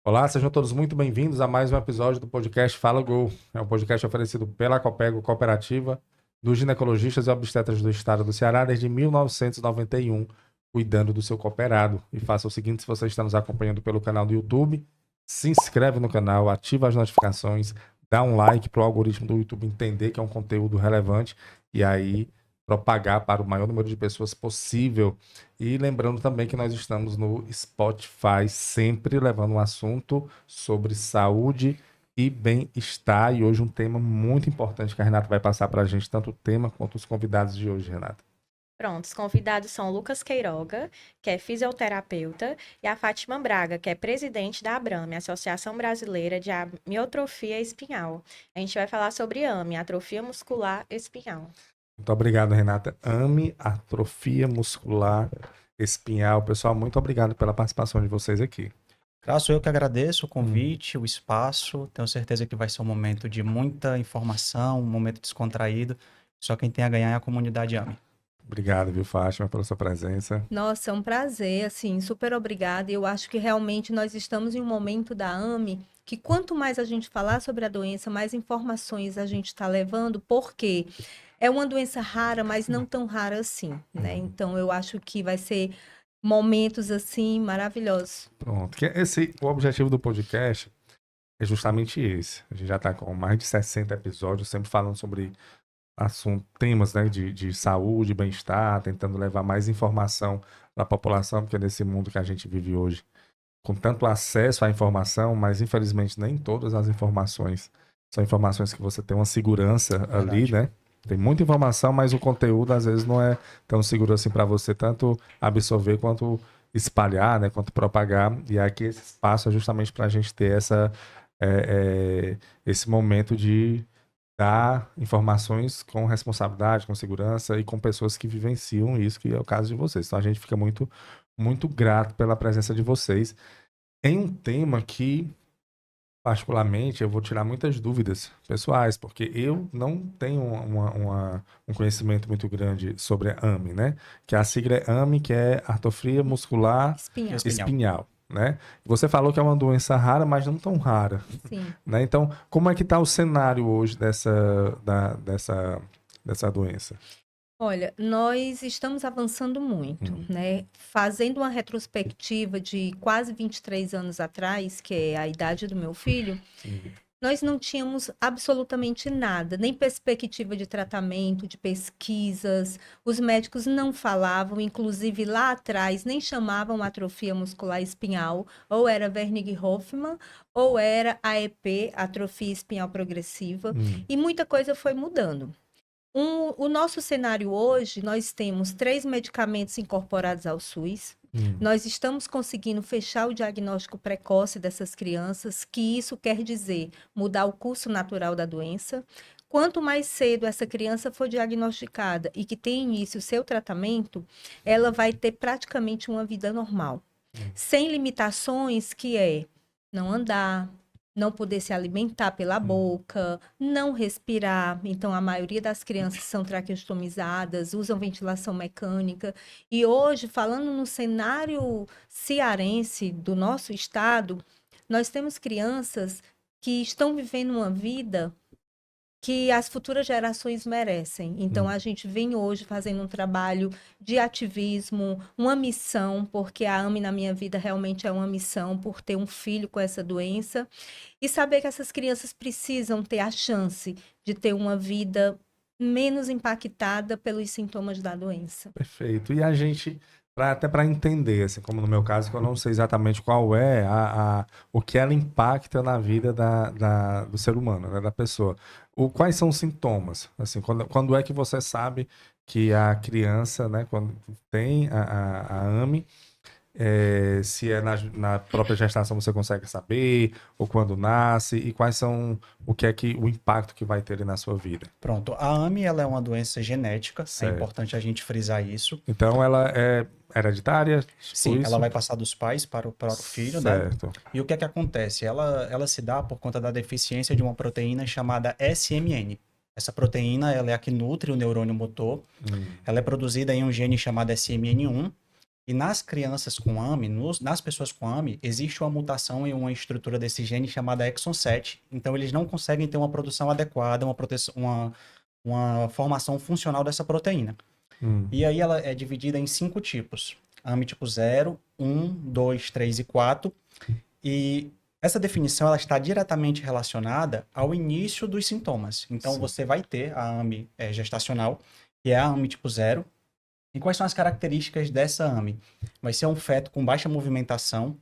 Olá, sejam todos muito bem-vindos a mais um episódio do podcast Fala Gol. É um podcast oferecido pela Copego Cooperativa dos Ginecologistas e Obstetras do Estado do Ceará desde 1991, cuidando do seu cooperado. E faça o seguinte, se você está nos acompanhando pelo canal do YouTube, se inscreve no canal, ativa as notificações, dá um like para o algoritmo do YouTube entender que é um conteúdo relevante e aí propagar para o maior número de pessoas possível. E lembrando também que nós estamos no Spotify, sempre levando um assunto sobre saúde e bem-estar. E hoje um tema muito importante que a Renata vai passar para a gente, tanto o tema quanto os convidados de hoje, Renata. Pronto, os convidados são o Lucas Queiroga, que é fisioterapeuta, e a Fátima Braga, que é presidente da ABRAME, Associação Brasileira de Amiotrofia Espinhal. A gente vai falar sobre AME, atrofia muscular espinhal. Muito obrigado, Renata. AME, atrofia muscular espinhal. Pessoal, muito obrigado pela participação de vocês aqui. Graças, eu que agradeço o convite, o espaço. Tenho certeza que vai ser um momento de muita informação, um momento descontraído. Só quem tem a ganhar é a comunidade AME. Obrigado, viu, Fátima, pela sua presença. Nossa, é um prazer, assim, super obrigada. Eu acho que realmente nós estamos em um momento da AME que quanto mais a gente falar sobre a doença, mais informações a gente está levando, porque é uma doença rara, mas não tão rara assim, né? Então eu acho que vai ser momentos assim maravilhosos. Pronto. O objetivo do podcast é justamente esse. A gente já está com mais de 60 episódios, sempre falando sobre temas, né, de saúde, bem-estar, tentando levar mais informação para a população, porque nesse mundo que a gente vive hoje, com tanto acesso à informação, mas infelizmente nem todas as informações são informações que você tem uma segurança ali, né? Tem muita informação, mas o conteúdo às vezes não é tão seguro assim para você tanto absorver quanto espalhar, né, quanto propagar. E aqui esse espaço é justamente para a gente ter esse momento de dar informações com responsabilidade, com segurança e com pessoas que vivenciam isso, que é o caso de vocês. Então a gente fica muito, muito grato pela presença de vocês em um tema que, particularmente, eu vou tirar muitas dúvidas pessoais, porque eu não tenho um conhecimento muito grande sobre a AME, né? Que a sigla é AME, que é atrofia muscular Espinhal. espinhal, né? Você falou que é uma doença rara, mas não tão rara, Sim. né? Então, como é que está o cenário hoje dessa doença? Olha, nós estamos avançando muito, né? Fazendo uma retrospectiva de quase 23 anos atrás, que é a idade do meu filho, nós não tínhamos absolutamente nada, nem perspectiva de tratamento, de pesquisas. Os médicos não falavam, inclusive lá atrás, nem chamavam atrofia muscular espinhal, ou era Wernig-Hoffmann, ou era AEP, atrofia espinhal progressiva, e muita coisa foi mudando. O nosso cenário hoje, nós temos 3 medicamentos incorporados ao SUS. Nós estamos conseguindo fechar o diagnóstico precoce dessas crianças, que isso quer dizer mudar o curso natural da doença. Quanto mais cedo essa criança for diagnosticada e que tem início o seu tratamento, ela vai ter praticamente uma vida normal. Sem limitações que é não andar, não poder se alimentar pela boca, não respirar. Então, a maioria das crianças são traqueostomizadas, usam ventilação mecânica. E hoje, falando no cenário cearense do nosso estado, nós temos crianças que estão vivendo uma vida que as futuras gerações merecem. Então, a gente vem hoje fazendo um trabalho de ativismo, uma missão, porque a AME na minha vida realmente é uma missão por ter um filho com essa doença e saber que essas crianças precisam ter a chance de ter uma vida menos impactada pelos sintomas da doença. Perfeito. E a gente, até para entender, assim, como no meu caso, que eu não sei exatamente qual é o que ela impacta na vida do ser humano, né, da pessoa. Quais são os sintomas? Assim, quando é que você sabe que a criança, né, quando tem a AME, se é na própria gestação você consegue saber, ou quando nasce, e quais são, o impacto que vai ter ali na sua vida? Pronto, a AME ela é uma doença genética, Certo. é importante a gente frisar isso. Então ela é hereditária? Tipo Sim, isso? ela vai passar dos pais para o filho, né? Certo. E o que é que acontece? Ela se dá por conta da deficiência de uma proteína chamada SMN. Essa proteína ela é a que nutre o neurônio motor. Ela é produzida em um gene chamado SMN1. E nas crianças com AMI, nas pessoas com AMI, existe uma mutação em uma estrutura desse gene chamada exon 7. Então, eles não conseguem ter uma produção adequada, uma formação funcional dessa proteína. E aí ela é dividida em 5 tipos. AMI tipo 0, 1, 2, 3 e 4. E essa definição ela está diretamente relacionada ao início dos sintomas. Então, Sim. você vai ter a AMI gestacional, que é a AMI tipo 0. E quais são as características dessa AMI? Vai ser um feto com baixa movimentação.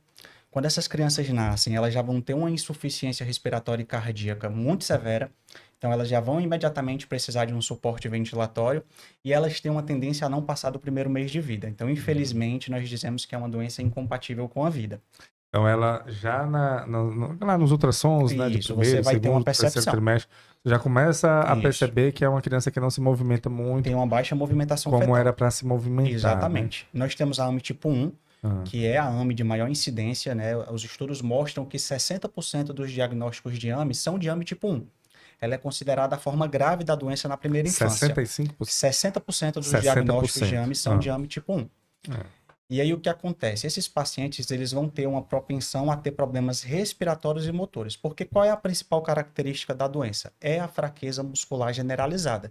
Quando essas crianças nascem, elas já vão ter uma insuficiência respiratória e cardíaca muito severa. Então, elas já vão imediatamente precisar de um suporte ventilatório e elas têm uma tendência a não passar do primeiro mês de vida. Então, infelizmente, nós dizemos que é uma doença incompatível com a vida. Então, ela já lá nos ultrassons, né, de Isso, primeiro, você vai ter uma segundo, terceiro percepção. trimestre, você já começa a Isso. perceber que é uma criança que não se movimenta muito Tem uma baixa movimentação como fetal. era para se movimentar. Exatamente. Nós temos a AMI tipo 1, Né? que é a AMI de maior incidência, né? Os estudos mostram que 60% dos diagnósticos de AMI são de AMI tipo 1. Ela é considerada a forma grave da doença na primeira infância. 65%. 60% dos 60%. diagnósticos de AMI são de AMI tipo 1. É. E aí o que acontece? Esses pacientes, eles vão ter uma propensão a ter problemas respiratórios e motores. Porque qual é a principal característica da doença? É a fraqueza muscular generalizada.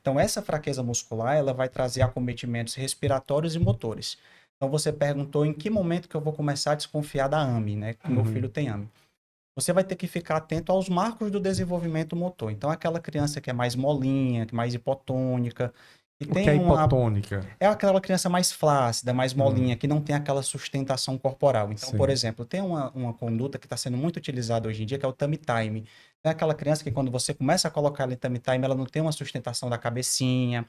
Então, essa fraqueza muscular, ela vai trazer acometimentos respiratórios e motores. Então, você perguntou em que momento que eu vou começar a desconfiar da AMI, né? Que meu filho tem AMI. Você vai ter que ficar atento aos marcos do desenvolvimento motor. Então, aquela criança que é mais molinha, mais hipotônica, e O que é hipotônica? é aquela criança mais flácida, mais molinha, que não tem aquela sustentação corporal. Então, Sim. por exemplo, tem uma conduta que está sendo muito utilizada hoje em dia, que é o tummy time. É aquela criança que quando você começa a colocar ela em tummy time, ela não tem uma sustentação da cabecinha.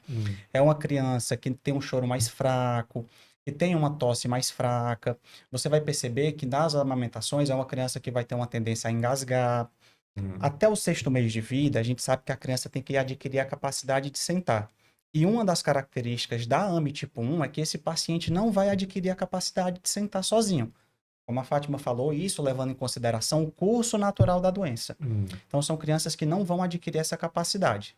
É uma criança que tem um choro mais fraco, que tem uma tosse mais fraca. Você vai perceber que nas amamentações é uma criança que vai ter uma tendência a engasgar. Até o 6º mês de vida, a gente sabe que a criança tem que adquirir a capacidade de sentar. E uma das características da AMI tipo 1 é que esse paciente não vai adquirir a capacidade de sentar sozinho. Como a Fátima falou, isso levando em consideração o curso natural da doença. Então, são crianças que não vão adquirir essa capacidade.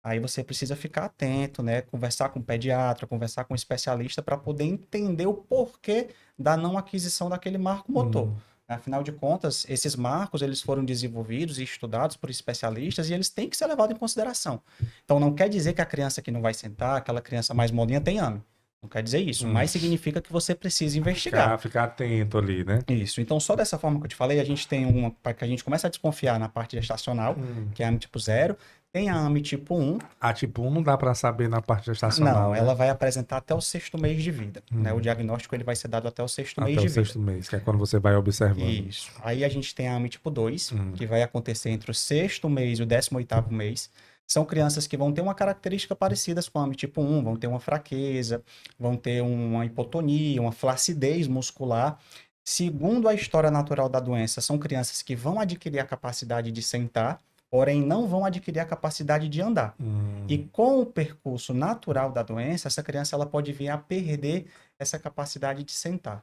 Aí você precisa ficar atento, né? Conversar com o pediatra, conversar com o especialista para poder entender o porquê da não aquisição daquele marco motor. Afinal de contas, esses marcos eles foram desenvolvidos e estudados por especialistas e eles têm que ser levados em consideração. Então, não quer dizer que a criança que não vai sentar, aquela criança mais molinha, tem AMI. Não quer dizer isso, mas significa que você precisa investigar. Ficar atento ali, né? Isso. Então, só dessa forma que eu te falei, a gente tem uma, para que a gente comece a desconfiar na parte gestacional, que é a AMI tipo 0, tem a AMI tipo 1. A tipo 1 não dá para saber na parte gestacional. Não, né? ela vai apresentar até o 6º mês de vida. Né? O diagnóstico ele vai ser dado até o 6º mês Até de o 6º vida. mês, que é quando você vai observando. Isso. Aí a gente tem a AMI tipo 2, que vai acontecer entre o 6º mês e o 18º mês. São crianças que vão ter uma característica parecida com a AMI tipo 1, vão ter uma fraqueza, vão ter uma hipotonia, uma flacidez muscular. Segundo a história natural da doença, são crianças que vão adquirir a capacidade de sentar, porém não vão adquirir a capacidade de andar. E com o percurso natural da doença, essa criança ela pode vir a perder essa capacidade de sentar,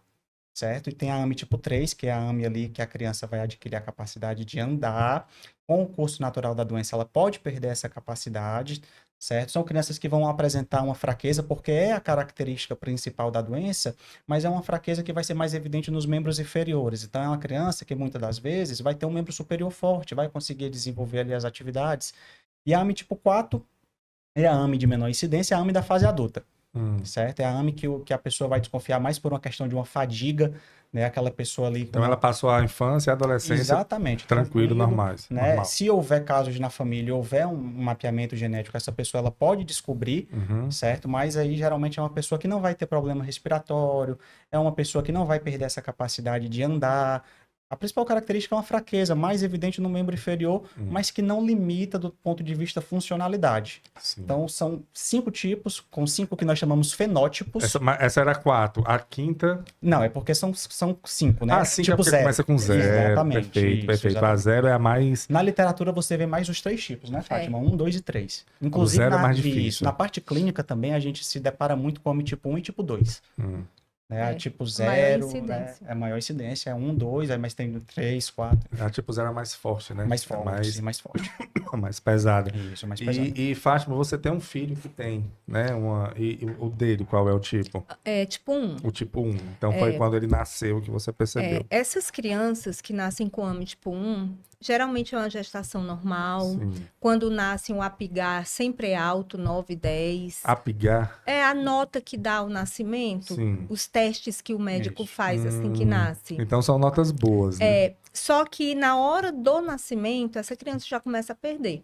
certo? E tem a AMI tipo 3, que é a AMI ali que a criança vai adquirir a capacidade de andar. Com o curso natural da doença, ela pode perder essa capacidade, certo? São crianças que vão apresentar uma fraqueza, porque é a característica principal da doença, mas é uma fraqueza que vai ser mais evidente nos membros inferiores. Então, é uma criança que muitas das vezes vai ter um membro superior forte, vai conseguir desenvolver ali as atividades. E a AMI tipo 4 é a AMI de menor incidência, é a AMI da fase adulta, certo? É a AMI que a pessoa vai desconfiar mais por uma questão de uma fadiga, né? Aquela pessoa ali... Então ela passou a infância e a adolescência Exatamente, tranquilo, normais. né? Normal. Se houver casos na família, houver um mapeamento genético, essa pessoa ela pode descobrir, certo? Mas aí geralmente é uma pessoa que não vai ter problema respiratório, é uma pessoa que não vai perder essa capacidade de andar. A principal característica é uma fraqueza mais evidente no membro inferior, mas que não limita do ponto de vista funcionalidade. Sim. Então, são 5 tipos, com 5 que nós chamamos fenótipos. Essa era a 4. A quinta... Não, é porque são 5, né? Ah, 5 tipo é porque zero. começa com 0. Exatamente. Perfeito, isso, perfeito. exatamente. A 0 é a mais... Na literatura você vê mais os 3 tipos, né, Fátima? 1, 2 e 3. Inclusive, zero é mais difícil. na parte clínica também a gente se depara muito com AMI tipo 1 e tipo 2. Né? A tipo maior 0, né? incidência. É a maior incidência, é 1, 2, aí mas tem 3, 4. A tipo 0 é mais forte, né? Mais É forte, sim, mais forte. mais pesada. Isso, mais pesado. E Fátima, você tem um filho que tem, né? E o dele, qual é o tipo? É tipo 1. O tipo 1. Então foi quando ele nasceu que você percebeu. Essas crianças que nascem com AMI tipo 1, geralmente é uma gestação normal. Sim. Quando nascem, o APGAR sempre é alto, 9, 10. Apigar? É a nota que dá ao nascimento, Sim. os testes que o médico Isso. faz assim que nasce. Então são notas boas, né? Só que na hora do nascimento, essa criança já começa a perder.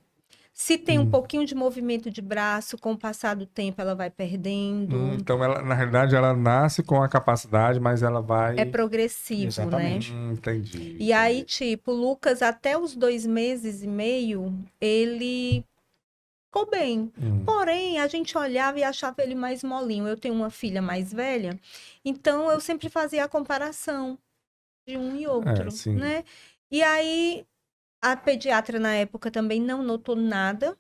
Se tem um pouquinho de movimento de braço, com o passar do tempo ela vai perdendo. Então, ela, na realidade, ela nasce com a capacidade, mas ela vai... É progressivo, Exatamente. né? Entendi. E aí, tipo, o Lucas, até os 2 meses e meio, ele ficou bem. Porém, a gente olhava e achava ele mais molinho. Eu tenho uma filha mais velha, então eu sempre fazia a comparação de um e outro, sim. né? E aí, a pediatra na época também não notou nada.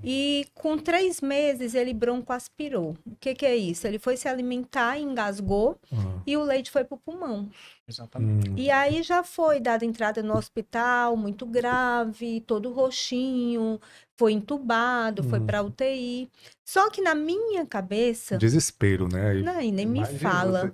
E com 3 meses ele broncoaspirou. O que que é isso? Ele foi se alimentar, engasgou e o leite foi pro pulmão. Exatamente. E aí já foi dada entrada no hospital, muito grave, todo roxinho, foi entubado, foi para UTI. Só que na minha cabeça, Desespero, né? Aí, não, e nem me imagina, fala,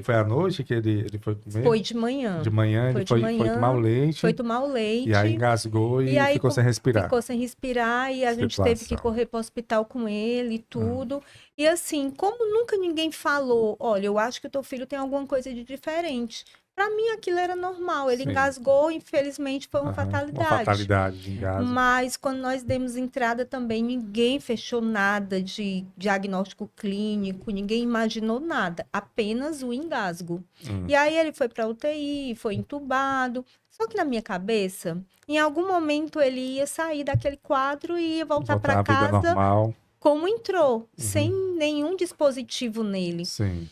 Foi à noite que ele foi comer? foi de manhã. De manhã Foi ele de foi manhã, tomar o leite. Foi tomar o leite. E aí engasgou e aí ficou sem respirar. Ficou sem respirar e a gente teve que Situação. correr para o hospital com ele e tudo. E assim, como nunca ninguém falou, olha, eu acho que o teu filho tem alguma coisa de diferente. Para mim aquilo era normal. Ele Sim. engasgou, infelizmente foi uma Uma fatalidade. fatalidade de engasgo. Mas quando nós demos entrada também, ninguém fechou nada de diagnóstico clínico, ninguém imaginou nada, apenas o engasgo. E aí ele foi para UTI, foi entubado. Só que na minha cabeça, em algum momento ele ia sair daquele quadro e ia voltar para à vida casa normal. como entrou, sem nenhum dispositivo nele. Sim.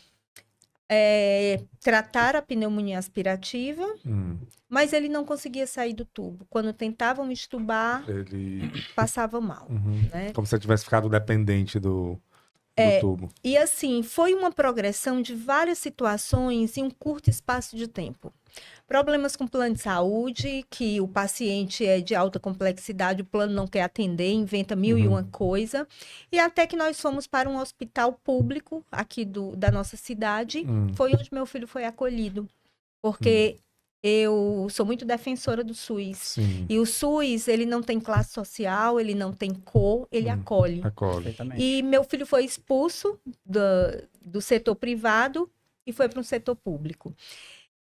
Tratar a pneumonia aspirativa, mas ele não conseguia sair do tubo. Quando tentavam estubar, Ele... passava mal, né? Como se ele tivesse ficado dependente do tubo. E assim, foi uma progressão de várias situações em um curto espaço de tempo. Problemas com plano de saúde, que o paciente é de alta complexidade, o plano não quer atender, inventa 1001 coisa. E até que nós fomos para um hospital público aqui da nossa cidade, foi onde meu filho foi acolhido. Porque eu sou muito defensora do SUS. Sim. E o SUS, ele não tem classe social, ele não tem cor, ele acolhe. Perfeitamente. E meu filho foi expulso do setor privado e foi para um setor público.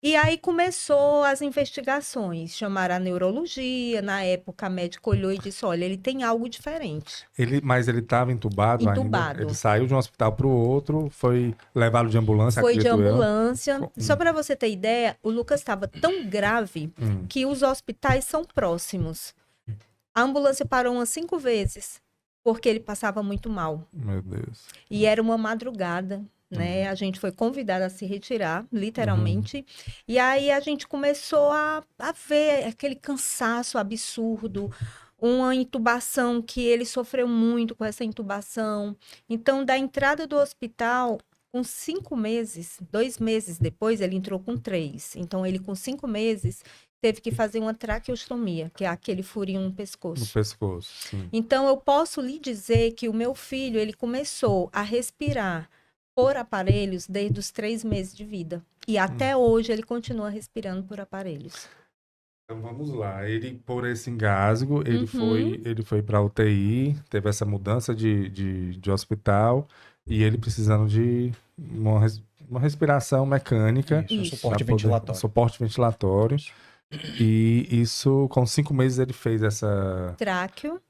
E aí começou as investigações, chamaram a neurologia, na época a médica olhou e disse, olha, ele tem algo diferente. Mas ele estava entubado ainda? Ele saiu de um hospital para o outro, foi levado de ambulância? Foi de ambulância. Só para você ter ideia, o Lucas estava tão grave que os hospitais são próximos. A ambulância parou umas 5 vezes, porque ele passava muito mal. Meu Deus. E era uma madrugada. Né? A gente foi convidada a se retirar, literalmente. E aí a gente começou a ver aquele cansaço absurdo, uma intubação que ele sofreu muito com essa intubação. Então, da entrada do hospital, com 5 meses, 2 meses depois, ele entrou com 3. Então, ele com 5 meses teve que fazer uma traqueostomia, que é aquele furinho no pescoço. No pescoço, sim. Então, eu posso lhe dizer que o meu filho, ele começou a respirar por aparelhos desde os 3 meses de vida. E até hoje ele continua respirando por aparelhos. Então vamos lá. Ele, por esse engasgo, ele foi para UTI, teve essa mudança de hospital e ele precisando de uma respiração mecânica. Isso. Suporte ventilatório. E isso, com 5 meses, ele fez essa... Tráqueo.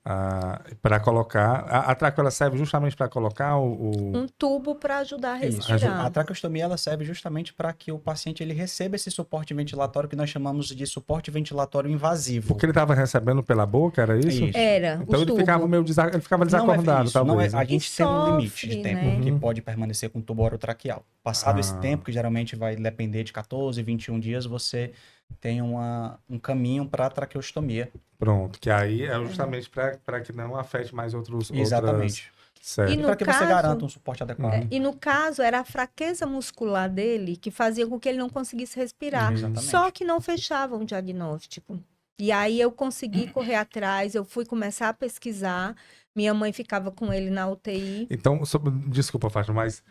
Para colocar... A tráqueo, ela serve justamente para colocar um tubo para ajudar a respirar. A traqueostomia, ela serve justamente para que o paciente ele receba esse suporte ventilatório que nós chamamos de suporte ventilatório invasivo. Porque ele estava recebendo pela boca, era isso? Era. Então ele ficava ele ficava desacordado, talvez. A gente tem um limite de tempo, né? que pode permanecer com tubo orotraqueal. Passado esse tempo, que geralmente vai depender de 14, 21 dias, você tem um caminho para traqueostomia. Pronto, que aí é justamente para que não afete mais Exatamente. Certo. E E no para que você caso- garanta um suporte adequado. E no caso, era a fraqueza muscular dele que fazia com que ele não conseguisse respirar. Exatamente. Só que não fechava um diagnóstico. E aí eu consegui correr atrás, eu fui começar a pesquisar. Minha mãe ficava com ele na UTI. Então, desculpa, Fátima, mas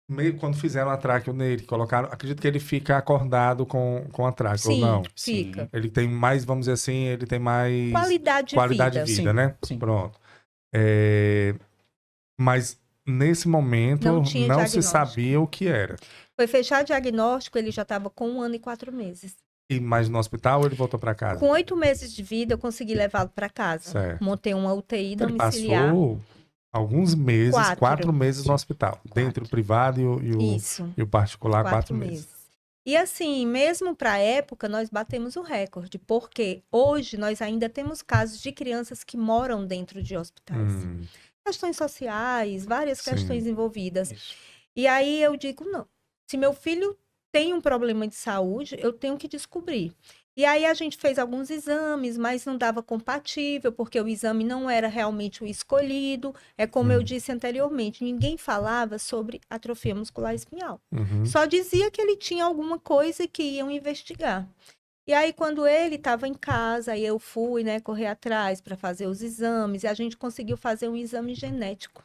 meio quando fizeram a traqueo nele, colocaram, acredito que ele fica acordado com a traqueo, ou Sim, não? fica. Ele tem mais, vamos dizer assim, ele tem mais Qualidade de vida. vida, Sim, né? sim. Pronto. Mas nesse momento Não tinha não se diagnóstico. sabia o que era. Foi fechar diagnóstico, ele já estava com 1 ano e 4 meses. E mais no hospital ele voltou para casa? Com 8 meses de vida, eu consegui levá-lo para casa. Certo. Montei uma UTI Então, ele domiciliar. passou alguns meses, 4 meses no hospital. Dentre o privado Isso. e o particular, 4 4 meses. meses. E assim, mesmo para a época, nós batemos o recorde, porque hoje nós ainda temos casos de crianças que moram dentro de hospitais. Questões sociais, várias Sim. questões envolvidas. Isso. E aí eu digo, não, se meu filho tem um problema de saúde, eu tenho que descobrir. E aí a gente fez alguns exames, mas não dava compatível, porque o exame não era realmente o escolhido. É como eu disse anteriormente, ninguém falava sobre atrofia muscular espinhal. Uhum. Só dizia que ele tinha alguma coisa que iam investigar. E aí, quando ele estava em casa, aí eu fui, né, correr atrás para fazer os exames, e a gente conseguiu fazer um exame genético.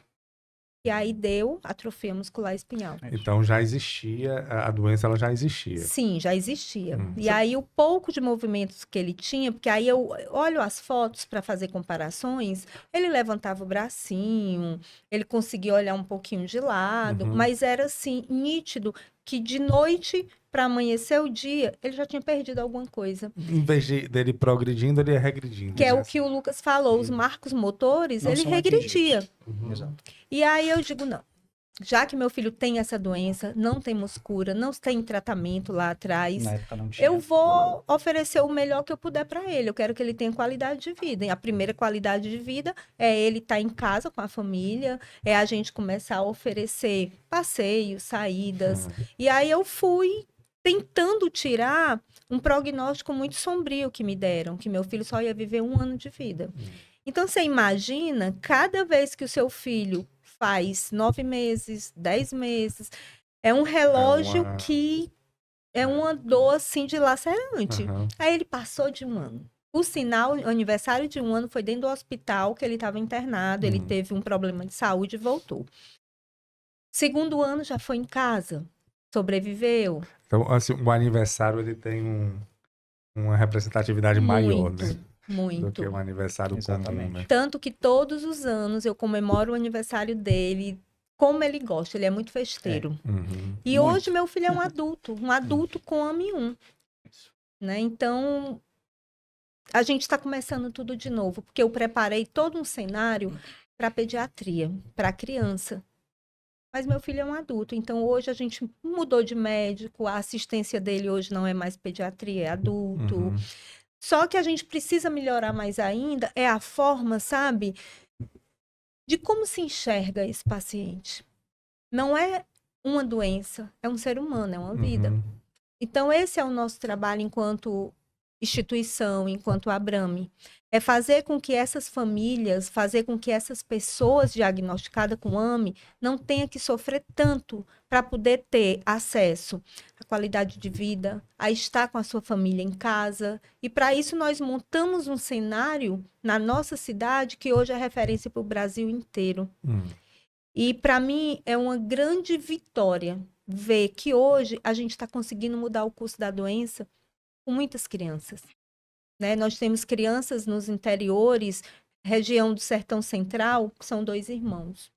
E aí deu atrofia muscular espinhal. Então já existia, a doença ela já existia. Sim, já existia. E aí o pouco de movimentos que ele tinha, porque aí eu olho as fotos para fazer comparações, ele levantava o bracinho, ele conseguia olhar um pouquinho de lado, mas era assim, nítido que de noite para amanhecer o dia, ele já tinha perdido alguma coisa. Em vez dele progredindo, ele ia regredindo. Que é né? o que o Lucas falou, os marcos motores, Não ele são regredia. Exato. E aí eu digo, não. Já que meu filho tem essa doença, não temos cura, não tem tratamento lá atrás, Na época não tinha. eu vou oferecer o melhor que eu puder para ele. Eu quero que ele tenha qualidade de vida. E a primeira qualidade de vida é ele estar em casa com a família, é a gente começar a oferecer passeios, saídas. E aí eu fui tentando tirar um prognóstico muito sombrio que me deram, que meu filho só ia viver 1 ano de vida. Então, você imagina, cada vez que o seu filho faz 9 meses, 10 meses, é um relógio que é uma dor, assim, dilacerante. Aí ele passou de 1 ano. O sinal, o aniversário de 1 ano foi dentro do hospital, que ele estava internado, ele teve um problema de saúde e voltou. Segundo ano já foi em casa, sobreviveu. Então, assim, o aniversário ele tem uma representatividade maior, né? Muito. Do que um aniversário comum, né? Tanto que todos os anos eu comemoro o aniversário dele como ele gosta, ele é muito festeiro. E Muito. hoje meu filho é um adulto com AMI1, né? Então, a gente está começando tudo de novo, porque eu preparei todo um cenário para pediatria, para criança. Mas meu filho é um adulto, então hoje a gente mudou de médico, a assistência dele hoje não é mais pediatria, é adulto. Só que a gente precisa melhorar mais ainda é a forma, sabe, de como se enxerga esse paciente. Não é uma doença, é um ser humano, é uma vida. Então, esse é o nosso trabalho enquanto instituição, enquanto Abrame. É fazer com que essas famílias, fazer com que essas pessoas diagnosticadas com AMI não tenham que sofrer tanto para poder ter acesso à qualidade de vida, a estar com a sua família em casa. E para isso nós montamos um cenário na nossa cidade que hoje é referência para o Brasil inteiro. E para mim é uma grande vitória ver que hoje a gente está conseguindo mudar o curso da doença com muitas crianças. Né? Nós temos crianças nos interiores, região do Sertão Central, que são 2 irmãos.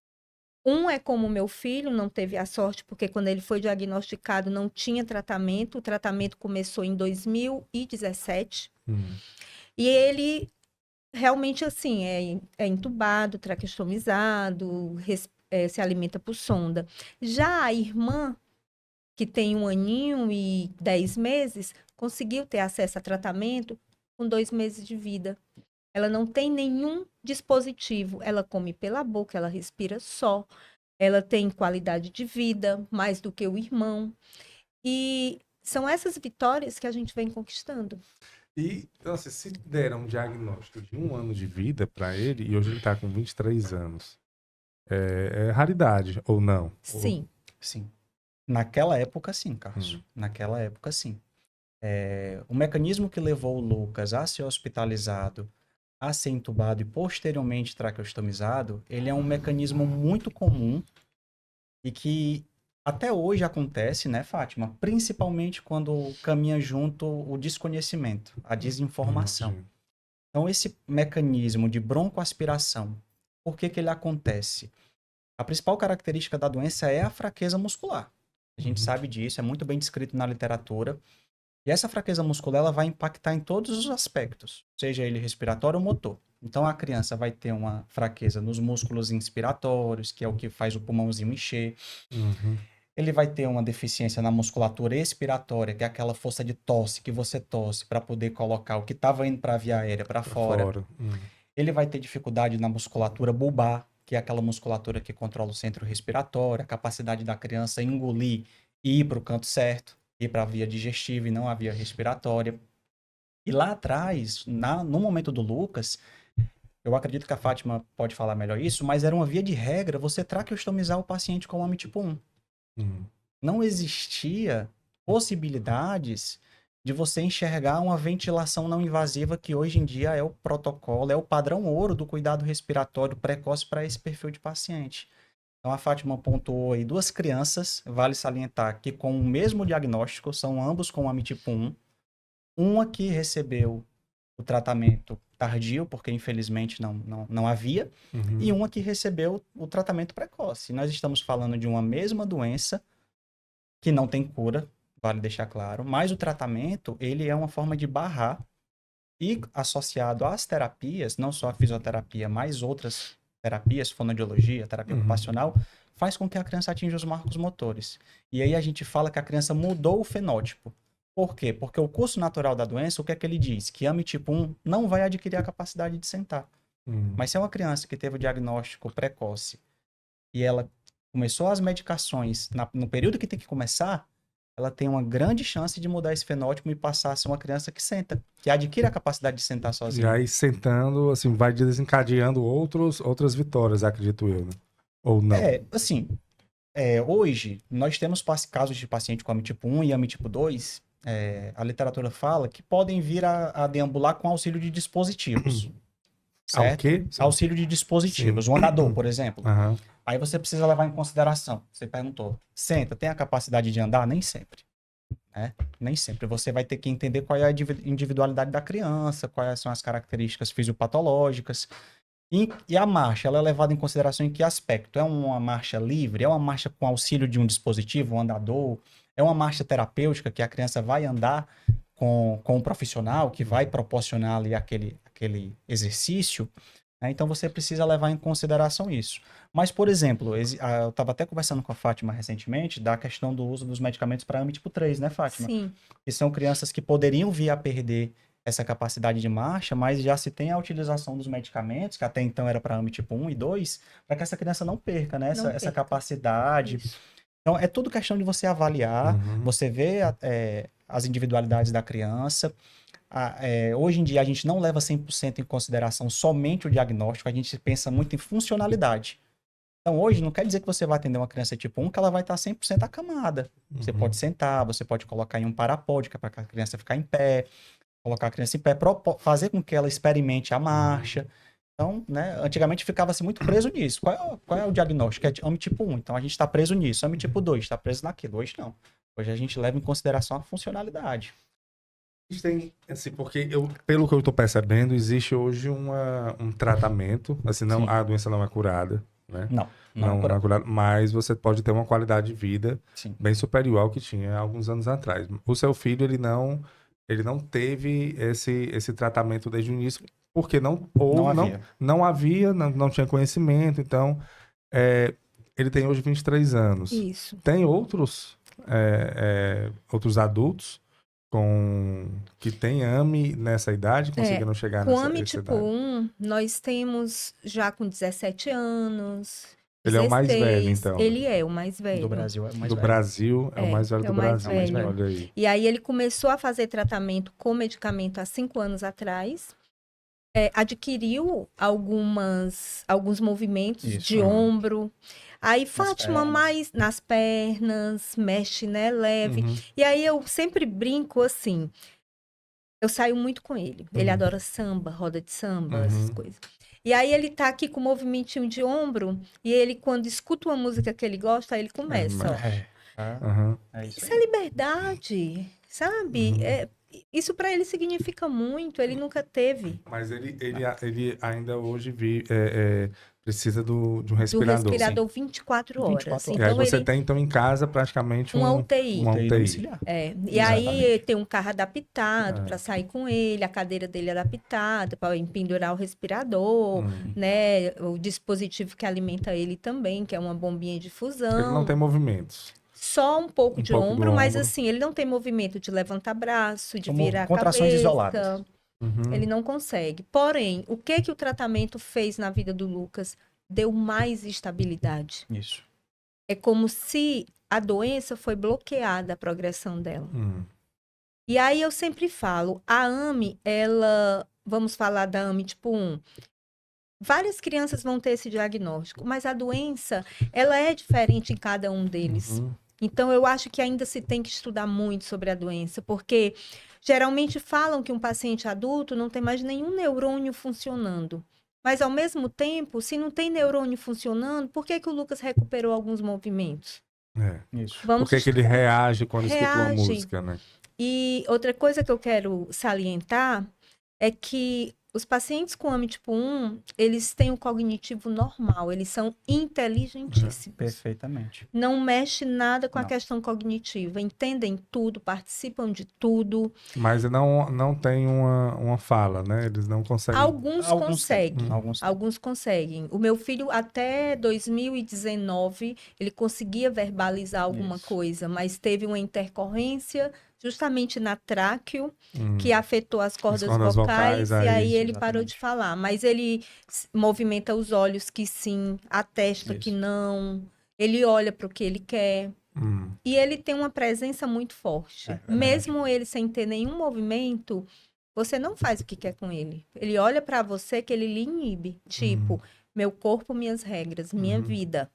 Um é como meu filho, não teve a sorte, porque quando ele foi diagnosticado não tinha tratamento. O tratamento começou em 2017. E ele realmente, assim, é entubado, traqueostomizado, se alimenta por sonda. Já a irmã, que tem 1 aninho e 10 meses, conseguiu ter acesso a tratamento com 2 meses de vida. Ela não tem nenhum dispositivo. Ela come pela boca, ela respira só. Ela tem qualidade de vida, mais do que o irmão. E São essas vitórias que a gente vem conquistando. E, então, assim, se deram um diagnóstico de 1 ano de vida para ele, e hoje ele está com 23 anos, é raridade, ou não? Sim. Sim. Naquela época, sim, Carlos. Naquela época, sim. O mecanismo que levou o Lucas a ser hospitalizado, a ser entubado e posteriormente traqueostomizado, ele é um mecanismo muito comum e que até hoje acontece, né, Fátima? Principalmente quando caminha junto o desconhecimento, a desinformação. Sim. Então, esse mecanismo de broncoaspiração, por que que ele acontece? A principal característica da doença é a fraqueza muscular. A gente sabe disso, é muito bem descrito na literatura. E essa fraqueza muscular ela vai impactar em todos os aspectos, seja ele respiratório ou motor. Então a criança vai ter uma fraqueza nos músculos inspiratórios, que é o que faz o pulmãozinho encher. Ele vai ter uma deficiência na musculatura expiratória, que é aquela força de tosse que você tosse para poder colocar o que estava indo para a via aérea para fora. Ele vai ter dificuldade na musculatura bulbar, que é aquela musculatura que controla o centro respiratório, a capacidade da criança engolir e ir para o canto certo, ir para a via digestiva e não a via respiratória. E lá atrás, no momento do Lucas, eu acredito que a Fátima pode falar melhor isso, mas era uma via de regra você traqueostomizar o paciente com AMI tipo 1. Não existia possibilidades de você enxergar uma ventilação não invasiva que hoje em dia é o protocolo, é o padrão ouro do cuidado respiratório precoce para esse perfil de paciente. Então, a Fátima pontuou aí 2 crianças, vale salientar que com o mesmo diagnóstico, são ambos com AMI tipo 1. Uma que recebeu o tratamento tardio, porque infelizmente não havia, e uma que recebeu o tratamento precoce. Nós estamos falando de uma mesma doença que não tem cura, vale deixar claro, mas o tratamento, ele é uma forma de barrar e associado às terapias, não só a fisioterapia, mas outras terapias, fonoaudiologia, terapia ocupacional, faz com que a criança atinja os marcos motores. E aí a gente fala que a criança mudou o fenótipo. Por quê? Porque o curso natural da doença, o que é que ele diz? Que AMI tipo 1 não vai adquirir a capacidade de sentar. Mas se é uma criança que teve o diagnóstico precoce e ela começou as medicações no período que tem que começar, ela tem uma grande chance de mudar esse fenótipo e passar a ser uma criança que senta, que adquire a capacidade de sentar E sozinha. aí, sentando, assim, vai desencadeando outras vitórias, acredito eu, né? Ou não? Hoje, nós temos casos de paciente com AMI tipo 1 e AMI tipo 2, a literatura fala que podem vir a deambular com auxílio de dispositivos. Certo? O quê? Auxílio de dispositivos. Sim. O andador, por exemplo. Aham. Aí você precisa levar em consideração. Você perguntou, senta, tem a capacidade de andar? Nem sempre. Né? Nem sempre. Você vai ter que entender qual é a individualidade da criança, quais são as características fisiopatológicas. E a marcha, ela é levada em consideração em que aspecto? É uma marcha livre? É uma marcha com auxílio de um dispositivo, um andador? É uma marcha terapêutica que a criança vai andar com um profissional que vai proporcionar ali aquele exercício? Então você precisa levar em consideração isso. Mas, por exemplo, eu estava até conversando com a Fátima recentemente da questão do uso dos medicamentos para AMI tipo 3, né, Fátima? Sim. Que são crianças que poderiam vir a perder essa capacidade de marcha, mas já se tem a utilização dos medicamentos, que até então era para AMI tipo 1 e 2, para que essa criança não perca, né, essa capacidade. Isso. Então, é tudo questão de você avaliar, você ver as individualidades da criança. Hoje em dia, a gente não leva 100% em consideração somente o diagnóstico, a gente pensa muito em funcionalidade. Então, hoje, não quer dizer que você vai atender uma criança tipo 1 que ela vai estar 100% acamada. Você pode sentar, você pode colocar em um parapódico para a criança ficar em pé, colocar a criança em pé, fazer com que ela experimente a marcha. Então, né, antigamente ficava-se muito preso nisso. Qual é o diagnóstico? É AMI tipo 1. Então, a gente está preso nisso. AMI tipo 2, está preso naquilo. Hoje, não. Hoje, a gente leva em consideração a funcionalidade. Tem, assim, porque pelo que eu estou percebendo, existe hoje um tratamento, assim, não, Sim. a doença não é curada, né? Não é curada, mas você pode ter uma qualidade de vida Sim. bem superior ao que tinha há alguns anos atrás. O seu filho, ele não teve esse tratamento desde o início, porque não havia, não tinha conhecimento, então ele tem hoje 23 anos. Isso. Tem outros adultos que tem AMI nessa idade, conseguiram chegar com nessa AMI idade? tipo 1, nós temos já com 17 anos, Ele é o mais velho, 16. então. Ele é o mais velho. Do Brasil é o mais Do velho. Brasil, é o mais velho é do o mais Brasil. velho. Olha aí. E aí ele começou a fazer tratamento com medicamento há 5 anos atrás. Adquiriu alguns movimentos Isso, de ombro. Aí Fátima pernas. mais nas pernas, mexe, né, leve. Uhum. E aí eu sempre brinco assim, eu saio muito com ele. Ele adora samba, roda de samba, essas coisas. E aí ele tá aqui com o movimentinho de ombro, e ele, quando escuta uma música que ele gosta, aí ele começa, ó. Uhum. É isso Isso aí. é liberdade, sabe? Isso para ele significa muito, ele nunca teve. Mas ele ainda hoje precisa de um Do respirador. respirador 24 horas. 24 E aí Então você ele tem, então, em casa, praticamente uma UTI. uma UTI UTI. domiciliar. E aí Exatamente. tem um carro adaptado para sair com ele, a cadeira dele adaptada para pendurar o respirador, né? O dispositivo que alimenta ele também, que é uma bombinha de fusão. Ele não tem movimentos. Só um pouco de pouco do ombro, mas ombro. assim, ele não tem movimento de levantar braço, de São virar a contrações cabeça. isoladas. Ele não consegue. Porém, o que o tratamento fez na vida do Lucas? Deu mais estabilidade. Isso. É como se a doença foi bloqueada, a progressão dela. E aí eu sempre falo, a AME, vamos falar da AME tipo 1. Várias crianças vão ter esse diagnóstico, mas a doença, ela é diferente em cada um deles. Então, eu acho que ainda se tem que estudar muito sobre a doença, porque geralmente falam que um paciente adulto não tem mais nenhum neurônio funcionando. Mas, ao mesmo tempo, se não tem neurônio funcionando, por que o Lucas recuperou alguns movimentos? Isso. Por que ele reage quando escuta uma Reage. música, né? E outra coisa que eu quero salientar é que os pacientes com AME tipo 1, eles têm o cognitivo normal, eles são inteligentíssimos. Perfeitamente. Não mexe nada com a Não. questão cognitiva, entendem tudo, participam de tudo. Mas não tem uma fala, né? Eles não conseguem. Alguns conseguem. Alguns Alguns conseguem. O meu filho, até 2019, ele conseguia verbalizar alguma Isso. coisa, mas teve uma intercorrência justamente na tráqueo, que afetou as cordas vocais, e aí ele parou de falar. Mas ele movimenta os olhos que sim, a testa que Isso. não, ele olha para o que ele quer. E ele tem uma presença muito forte. verdade. Mesmo ele sem ter nenhum movimento, você não faz o que quer com ele. Ele olha para você que ele lhe inibe. Tipo, meu corpo, minhas regras, minha vida.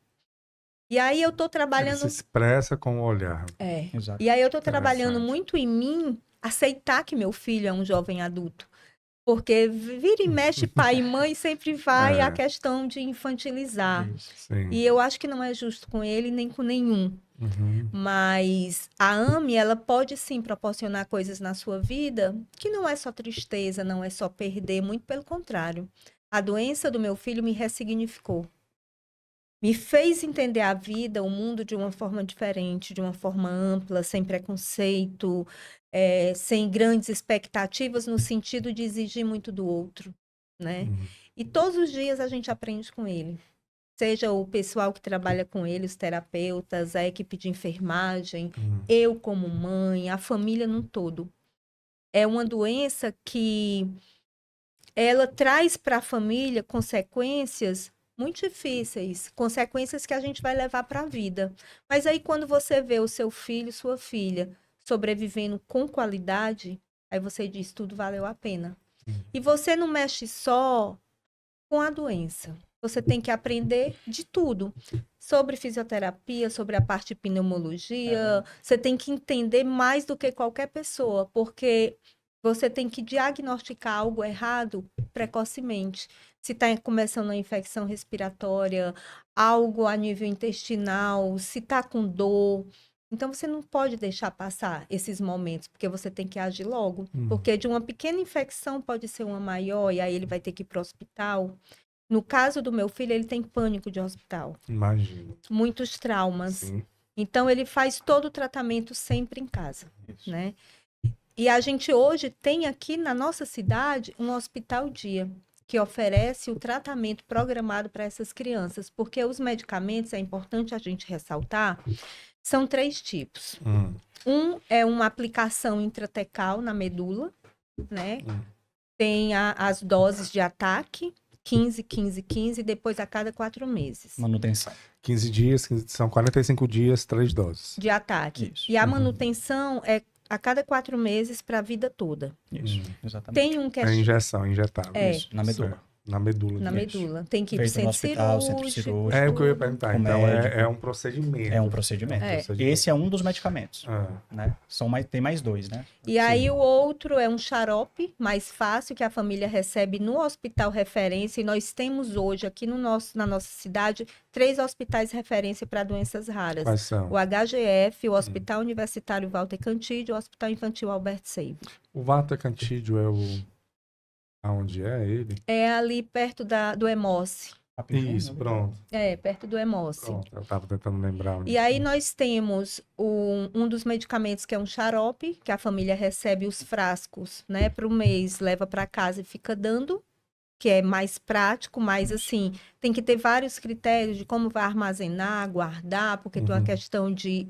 E aí eu tô Ele trabalhando... se expressa com o olhar. Exato. E aí eu tô trabalhando Interessante. muito em mim, aceitar que meu filho é um jovem adulto. Porque vira e mexe, pai e mãe sempre vai a questão de infantilizar. Isso. Sim. E eu acho que não é justo com ele, nem com nenhum. Mas a AME, ela pode sim proporcionar coisas na sua vida que não é só tristeza, não é só perder, muito pelo contrário. A doença do meu filho me ressignificou. Me fez entender a vida, o mundo de uma forma diferente, de uma forma ampla, sem preconceito, sem grandes expectativas no sentido de exigir muito do outro, né? E todos os dias a gente aprende com ele. Seja o pessoal que trabalha com ele, os terapeutas, a equipe de enfermagem, eu como mãe, a família num todo. É uma doença que ela traz para a família consequências muito difíceis, consequências que a gente vai levar para a vida. Mas aí quando você vê o seu filho, sua filha sobrevivendo com qualidade, aí você diz, tudo valeu a pena. E você não mexe só com a doença. Você tem que aprender de tudo. Sobre fisioterapia, sobre a parte de pneumologia. Você tem que entender mais do que qualquer pessoa, porque você tem que diagnosticar algo errado precocemente. Se está começando a infecção respiratória, algo a nível intestinal, se está com dor. Então, você não pode deixar passar esses momentos, porque você tem que agir logo. Porque de uma pequena infecção pode ser uma maior, e aí ele vai ter que ir para o hospital. No caso do meu filho, ele tem pânico de hospital. Imagino. Muitos traumas. Sim. Então, ele faz todo o tratamento sempre em casa, né? E a gente hoje tem aqui na nossa cidade um hospital dia que oferece o tratamento programado para essas crianças, porque os medicamentos, é importante a gente ressaltar, são 3 tipos. Um é uma aplicação intratecal na medula, né? Tem as doses de ataque, 15, 15, 15, e depois a cada 4 meses. Manutenção. 15 dias, são 45 dias, 3 doses. De ataque. Isso. E a manutenção é a cada 4 meses para a vida toda. Isso, exatamente. Tem um que É injeção, injetável. É. Isso, na medula. Certo. Na medula. na gente. medula. Tem que ir Feito pro no centro hospital, centro cirúrgico. cirúrgico. É o que eu ia perguntar. Com Então médico. é um procedimento. É um procedimento. É. Esse é um dos medicamentos, Ah, né? Tem mais 2, né? E aí o outro é um xarope mais fácil que a família recebe no hospital referência. E nós temos hoje aqui na nossa cidade 3 hospitais referência para doenças raras. quais são? O HGF, o Hospital Universitário Walter Cantídio e o Hospital Infantil Albert Save. O Vata Cantídio é o... Aonde é ele? É ali perto do Hemose. Rapidinho, Isso, né? pronto. É, perto do Hemose. Pronto, eu tava tentando lembrar. onde E aí tinha. nós temos um dos medicamentos que é um xarope, que a família recebe os frascos, né, para o mês, leva para casa e fica dando, que é mais prático, mas assim, tem que ter vários critérios de como vai armazenar, guardar, porque tem uma Uhum. questão de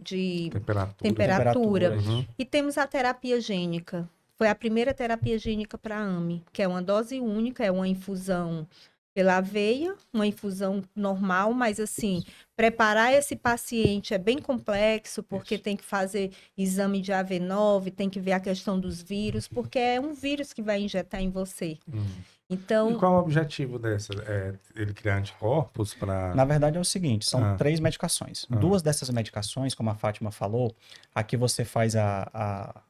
Temperatura. temperatura. Uhum. E temos a terapia gênica. Foi a primeira terapia gênica para a AME, que é uma dose única, é uma infusão pela veia, uma infusão normal, mas assim, preparar esse paciente é bem complexo, porque tem que fazer exame de AV9, tem que ver a questão dos vírus, porque é um vírus que vai injetar em você. Uhum. E Então, qual é o objetivo dessa? É ele criar anticorpos para... Na verdade é o seguinte, são Ah. 3 medicações. Ah. 2 dessas medicações, como a Fátima falou, aqui você faz a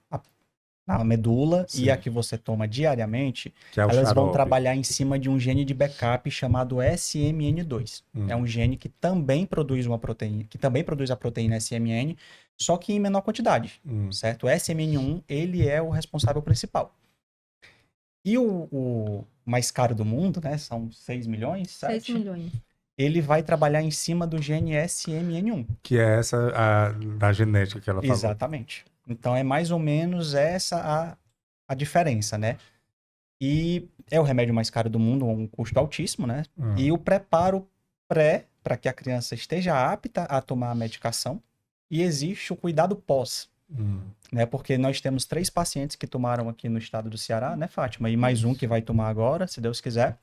medula Sim. e a que você toma diariamente, Que é o elas vão xarope. trabalhar em cima de um gene de backup chamado SMN2. É um gene que também produz uma proteína, que também produz a proteína SMN, só que em menor quantidade, certo? O SMN1, ele é o responsável principal. E o mais caro do mundo, né, são 6 milhões, 6 7? milhões. Ele vai trabalhar em cima do gene SMN1. Que é essa da genética que ela falou. Exatamente. Então é mais ou menos essa a diferença, né? E é o remédio mais caro do mundo, um custo altíssimo, né? E o preparo para que a criança esteja apta a tomar a medicação. E existe o cuidado pós, né? Porque nós temos 3 pacientes que tomaram aqui no estado do Ceará, né, Fátima? E mais um que vai tomar agora, se Deus quiser.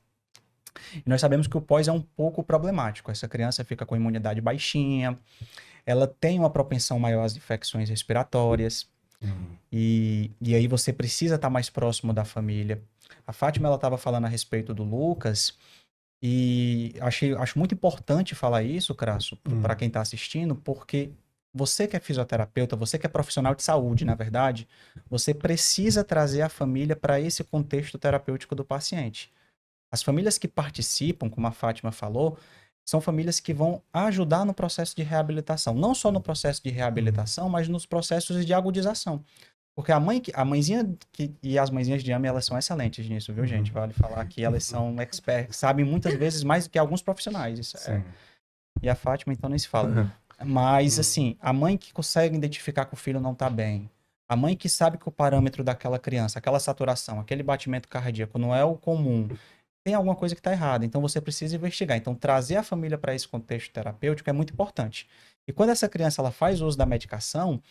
E nós sabemos que o pós é um pouco problemático. Essa criança fica com imunidade baixinha, ela tem uma propensão maior às infecções respiratórias. E aí você precisa estar mais próximo da família. A Fátima, ela estava falando a respeito do Lucas, e acho muito importante falar isso, Crasso, para quem está assistindo, porque você que é fisioterapeuta, você que é profissional de saúde, na verdade, você precisa trazer a família para esse contexto terapêutico do paciente. As famílias que participam, como a Fátima falou, são famílias que vão ajudar no processo de reabilitação. Não só no processo de reabilitação, mas nos processos de agudização. Porque a mãezinha e as mãezinhas de AME, elas são excelentes nisso, viu, gente? Vale falar que elas são experts, sabem muitas vezes mais do que alguns profissionais. Isso e a Fátima, então, nem se fala. Mas, assim, a mãe que consegue identificar que o filho não está bem, a mãe que sabe que o parâmetro daquela criança, aquela saturação, aquele batimento cardíaco não é o comum, tem alguma coisa que está errada, então você precisa investigar. Então, trazer a família para esse contexto terapêutico é muito importante. E quando essa criança ela faz uso da medicação,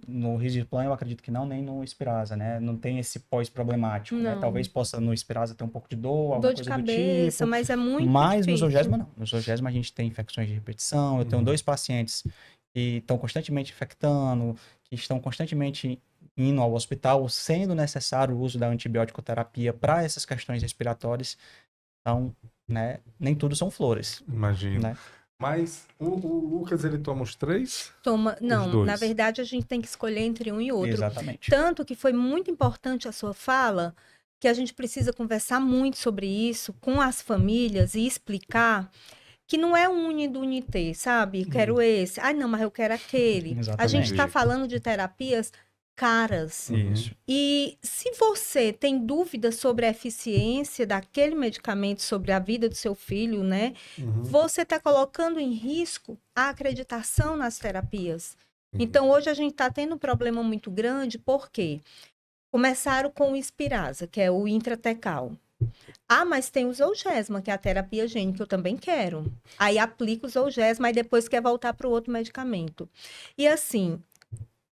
no Risdiplam eu acredito que não, nem no Spinraza, né? Não tem esse pós-problemático, né? Talvez possa no Spinraza ter um pouco de dor, alguma Dor de coisa cabeça, do tipo. mas é muito Mas no difícil. Zolgensma não. No Zolgensma a gente tem infecções de repetição, eu tenho 2 pacientes que estão constantemente infectando, que estão constantemente indo ao hospital, sendo necessário o uso da antibiótico-terapia para essas questões respiratórias. Então, né, nem tudo são flores. Imagino. Né? Mas o Lucas, ele toma os 3? Não, dois. na verdade a gente tem que escolher entre um e outro. Exatamente. Tanto que foi muito importante a sua fala, que a gente precisa conversar muito sobre isso com as famílias e explicar que não é um uni do unité, sabe? Quero esse. Ah, não, mas eu quero aquele. Exatamente. A gente está falando de terapias caras. Isso. E se você tem dúvidas sobre a eficiência daquele medicamento, sobre a vida do seu filho, né? Você está colocando em risco a acreditação nas terapias. Então, hoje a gente está tendo um problema muito grande, porque começaram com o Spinraza, que é o intratecal. Ah, mas tem o Zolgensma, que é a terapia gênica, eu também quero. Aí aplica o Zolgensma, e depois quer voltar para o outro medicamento. E assim,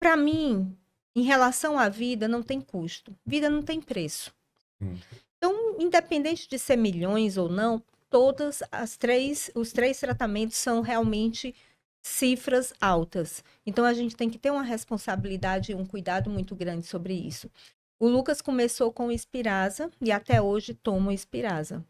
para mim, em relação à vida, não tem custo. Vida não tem preço. Então, independente de ser milhões ou não, os três tratamentos são realmente cifras altas. Então, a gente tem que ter uma responsabilidade e um cuidado muito grande sobre isso. O Lucas começou com o Spinraza e até hoje toma o Spinraza.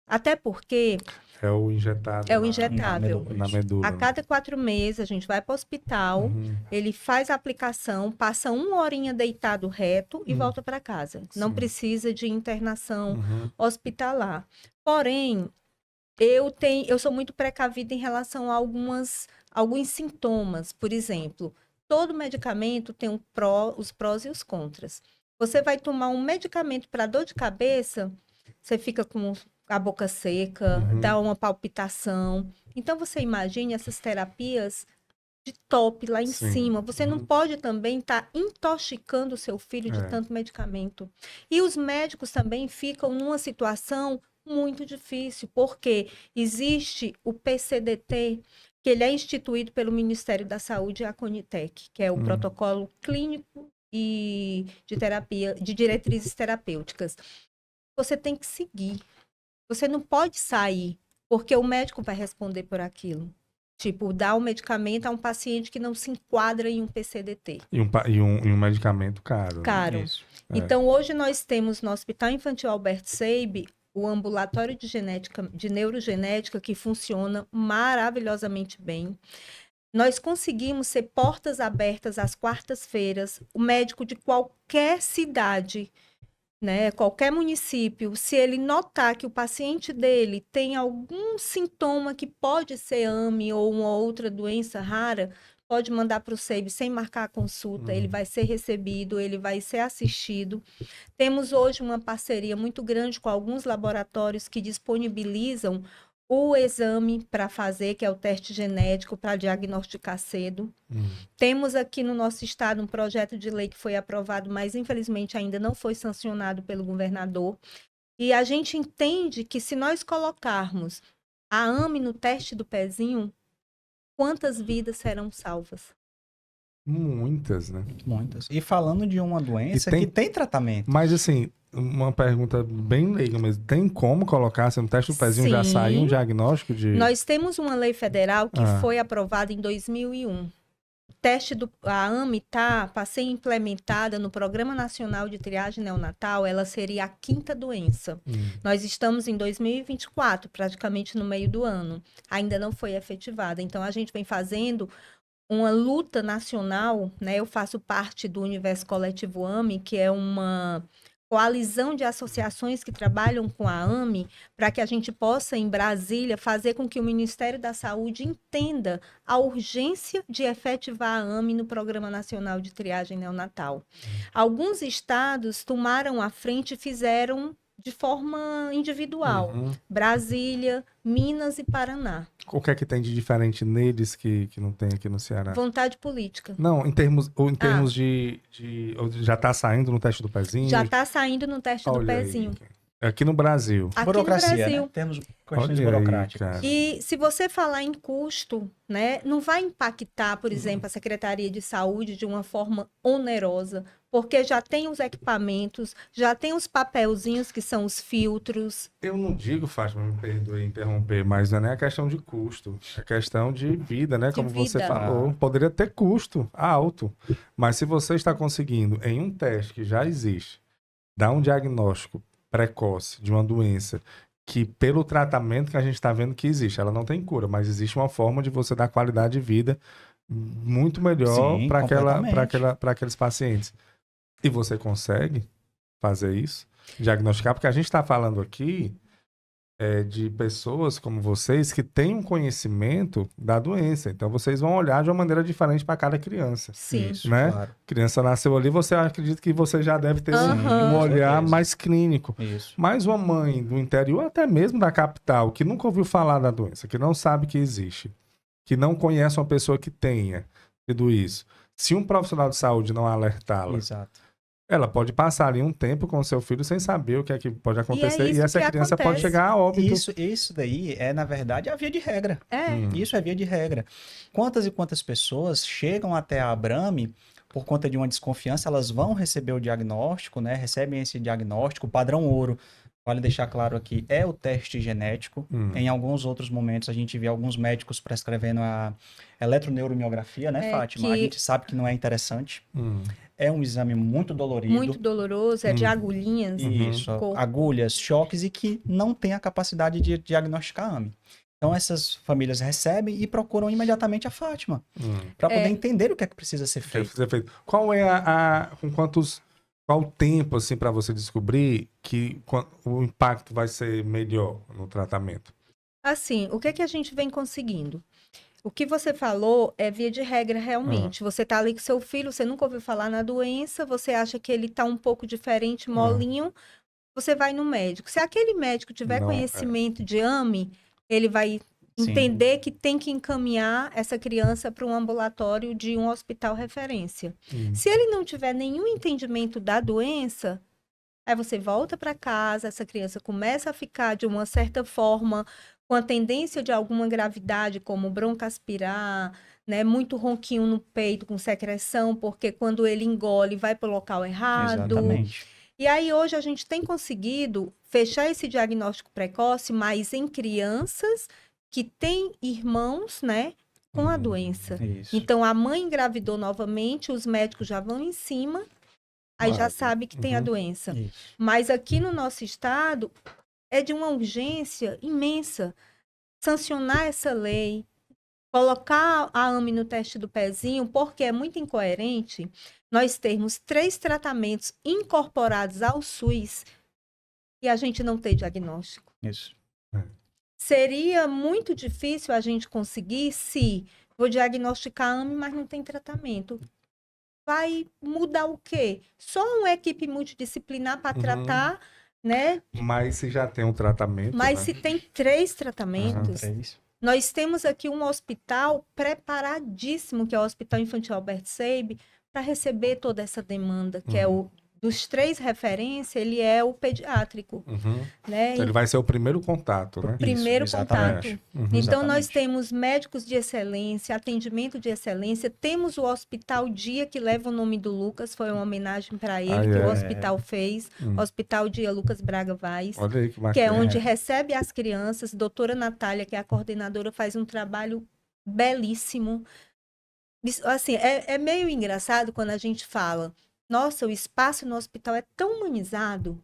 Até porque É o injetado. é o injetável. Na medula. A cada 4 meses, a gente vai para o hospital, ele faz a aplicação, passa 1 horinha deitado reto e volta para casa. Não Sim. precisa de internação Uhum. hospitalar. Porém, eu sou muito precavida em relação a alguns sintomas. Por exemplo, todo medicamento tem os prós e os contras. Você vai tomar um medicamento para dor de cabeça, você fica com a boca seca, dá uma palpitação. Então, você imagine essas terapias de top lá em Sim. cima. Você não pode também estar intoxicando o seu filho de tanto medicamento. E os médicos também ficam numa situação muito difícil, porque existe o PCDT, que ele é instituído pelo Ministério da Saúde e a Conitec, que é o protocolo clínico e de terapia, de diretrizes terapêuticas. Você tem que seguir. Você não pode sair, porque o médico vai responder por aquilo. Tipo, dar o medicamento a um paciente que não se enquadra em um PCDT. E um medicamento caro. Né? Caro. Isso. Então, hoje nós temos no Hospital Infantil Albert Seib o ambulatório de neurogenética que funciona maravilhosamente bem. Nós conseguimos ser portas abertas às quartas-feiras. O médico de qualquer cidade, né, qualquer município, se ele notar que o paciente dele tem algum sintoma que pode ser AME ou uma outra doença rara, pode mandar para o SEIB sem marcar a consulta, ele vai ser recebido, ele vai ser assistido. Temos hoje uma parceria muito grande com alguns laboratórios que disponibilizam o exame para fazer, que é o teste genético para diagnosticar cedo. Temos aqui no nosso estado um projeto de lei que foi aprovado, mas infelizmente ainda não foi sancionado pelo governador. E a gente entende que se nós colocarmos a AME no teste do pezinho, quantas vidas serão salvas? Muitas, né? Muitas. E falando de uma doença E tem- que tem tratamento. Mas assim, uma pergunta bem leiga, mas tem como colocar, se no teste do pezinho já Sim. saiu um diagnóstico de... Nós temos uma lei federal que Ah. foi aprovada em 2001. A AME está para ser implementada no Programa Nacional de Triagem Neonatal, ela seria a 5ª doença. Nós estamos em 2024, praticamente no meio do ano. Ainda não foi efetivada. Então, a gente vem fazendo uma luta nacional, né? Eu faço parte do Universo Coletivo AME, que é uma coalizão de associações que trabalham com a AME, para que a gente possa, em Brasília, fazer com que o Ministério da Saúde entenda a urgência de efetivar a AME no Programa Nacional de Triagem Neonatal. Alguns estados tomaram a frente e fizeram de forma individual. Brasília, Minas e Paraná. O que é que tem de diferente neles que não tem aqui no Ceará? Vontade política. Não, em termos de já tá saindo no teste do pezinho? Já está saindo no teste do Olha aí. pezinho. Aqui no Brasil. Aqui Burocracia, no Brasil. né? Temos questões Olha aí, burocráticas. cara. E se você falar em custo, né, não vai impactar, por exemplo, a Secretaria de Saúde de uma forma onerosa, porque já tem os equipamentos, já tem os papelzinhos que são os filtros. Eu não digo, Fátima, me perdoe interromper, mas não é nem a questão de custo, é questão de vida, né? De Como você vida. falou. Poderia ter custo alto, mas se você está conseguindo, em um teste que já existe, dar um diagnóstico precoce de uma doença que, pelo tratamento que a gente está vendo que existe, ela não tem cura, mas existe uma forma de você dar qualidade de vida muito melhor Sim, para aqueles pacientes. E você consegue fazer isso? Diagnosticar? Porque a gente está falando aqui de pessoas como vocês que têm um conhecimento da doença. Então, vocês vão olhar de uma maneira diferente para cada criança. Sim. Isso, Né? claro. Criança nasceu ali, você acredita que você já deve ter Aham. um olhar certeza. mais clínico. Isso. Mas uma mãe do interior, até mesmo da capital, que nunca ouviu falar da doença, que não sabe que existe, que não conhece uma pessoa que tenha tudo isso, se um profissional de saúde não alertá-la, Exato. ela pode passar ali um tempo com o seu filho sem saber o que é que pode acontecer. E, isso essa que criança pode acontece. chegar a óbito. Isso daí é, na verdade, a via de regra. É. Isso é via de regra. Quantas e quantas pessoas chegam até a Abrame por conta de uma desconfiança, elas vão receber o diagnóstico, né? Recebem esse diagnóstico, padrão ouro. Vale deixar claro aqui, é o teste genético. Em alguns outros momentos, a gente vê alguns médicos prescrevendo a eletroneuromiografia, né, Fátima? A gente sabe que não é interessante. É um exame muito dolorido. Muito doloroso, é de agulhinhas. Isso, corpo. agulhas, choques e que não tem a capacidade de diagnosticar AME. Então, essas famílias recebem e procuram imediatamente a Fátima para poder entender o que é que precisa ser feito. Qual é qual o tempo, assim, para você descobrir que o impacto vai ser melhor no tratamento? Assim, o que é que a gente vem conseguindo? O que você falou é via de regra, realmente. Você tá ali com seu filho, você nunca ouviu falar na doença, você acha que ele tá um pouco diferente, molinho, você vai no médico. Se aquele médico tiver conhecimento de AME, ele vai entender que tem que encaminhar essa criança para um ambulatório de um hospital referência. Se ele não tiver nenhum entendimento da doença, aí você volta para casa, essa criança começa a ficar de uma certa forma com a tendência de alguma gravidade, como broncoaspirar, né, muito ronquinho no peito, com secreção, porque quando ele engole, vai para o local errado. Exatamente. E aí hoje a gente tem conseguido fechar esse diagnóstico precoce, mas em crianças que têm irmãos, né, com a doença. Isso. Então a mãe engravidou novamente, os médicos já vão em cima, aí já sabe que tem a doença. Isso. Mas aqui no nosso estado é de uma urgência imensa sancionar essa lei, colocar a AME no teste do pezinho, porque é muito incoerente nós termos 3 tratamentos incorporados ao SUS e a gente não ter diagnóstico. Isso. Seria muito difícil a gente conseguir se vou diagnosticar AME, mas não tem tratamento. Vai mudar o quê? Só uma equipe multidisciplinar para tratar, né? Mas se já tem um tratamento, Mas né? se tem 3 tratamentos, 3. nós temos aqui um hospital preparadíssimo, que é o Hospital Infantil Albert Seib, para receber toda essa demanda, que é o dos 3 referência, ele é o pediátrico, né? Então, ele vai ser o primeiro contato, né? Primeiro Isso, contato. exatamente. Então, nós Exatamente. temos médicos de excelência, atendimento de excelência, temos o Hospital Dia, que leva o nome do Lucas, foi uma homenagem para ele, que o hospital fez, Hospital Dia Lucas Braga Vaz, Olha aí que que bacana. é onde recebe as crianças. Doutora Natália, que é a coordenadora, faz um trabalho belíssimo. Assim, é meio engraçado quando a gente fala, nossa, o espaço no hospital é tão humanizado.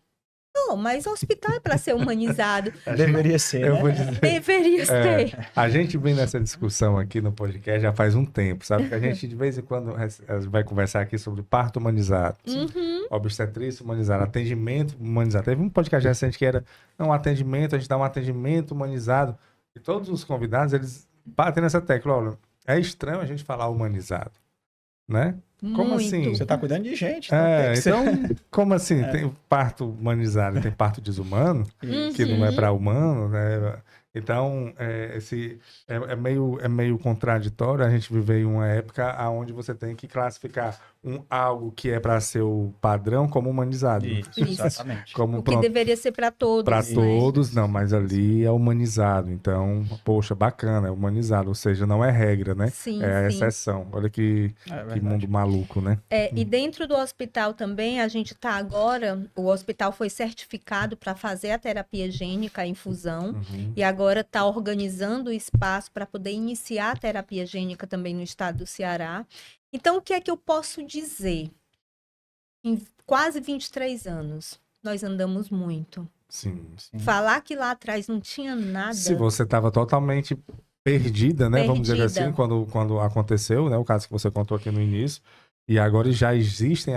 Não, mas o hospital é para ser humanizado. Deveria ser, Eu né? vou dizer, Deveria ser. a gente vem nessa discussão aqui no podcast já faz um tempo, sabe? Que a gente de vez em quando vai conversar aqui sobre parto humanizado, obstetrícia humanizada, atendimento humanizado. Teve um podcast recente que era atendimento, a gente dá um atendimento humanizado. E todos os convidados, eles batem nessa tecla, olha, é estranho a gente falar humanizado, né? Como Muito. assim? Você tá cuidando de gente. Né? Tem que ser- Então, como assim? Tem parto humanizado, tem parto desumano, que não é para humano, né? Então, é meio contraditório a gente viver em uma época onde você tem que classificar algo que é para ser o padrão como humanizado. Isso, Isso. exatamente. Como O que deveria ser para todos. para né? todos, não, mas ali é humanizado. Então, poxa, bacana, é humanizado. Ou seja, não é regra, né? Sim, É a sim. exceção. Olha que verdade. mundo maluco, né? E dentro do hospital também, a gente está agora, o hospital foi certificado para fazer a terapia gênica, a infusão, e agora está organizando o espaço para poder iniciar a terapia gênica também no estado do Ceará. Então, o que é que eu posso dizer? Em quase 23 anos, nós andamos muito. Sim. Falar que lá atrás não tinha nada. Se você estava totalmente perdida, né? Vamos dizer Perdida. assim, quando aconteceu, né? O caso que você contou aqui no início. E agora já existem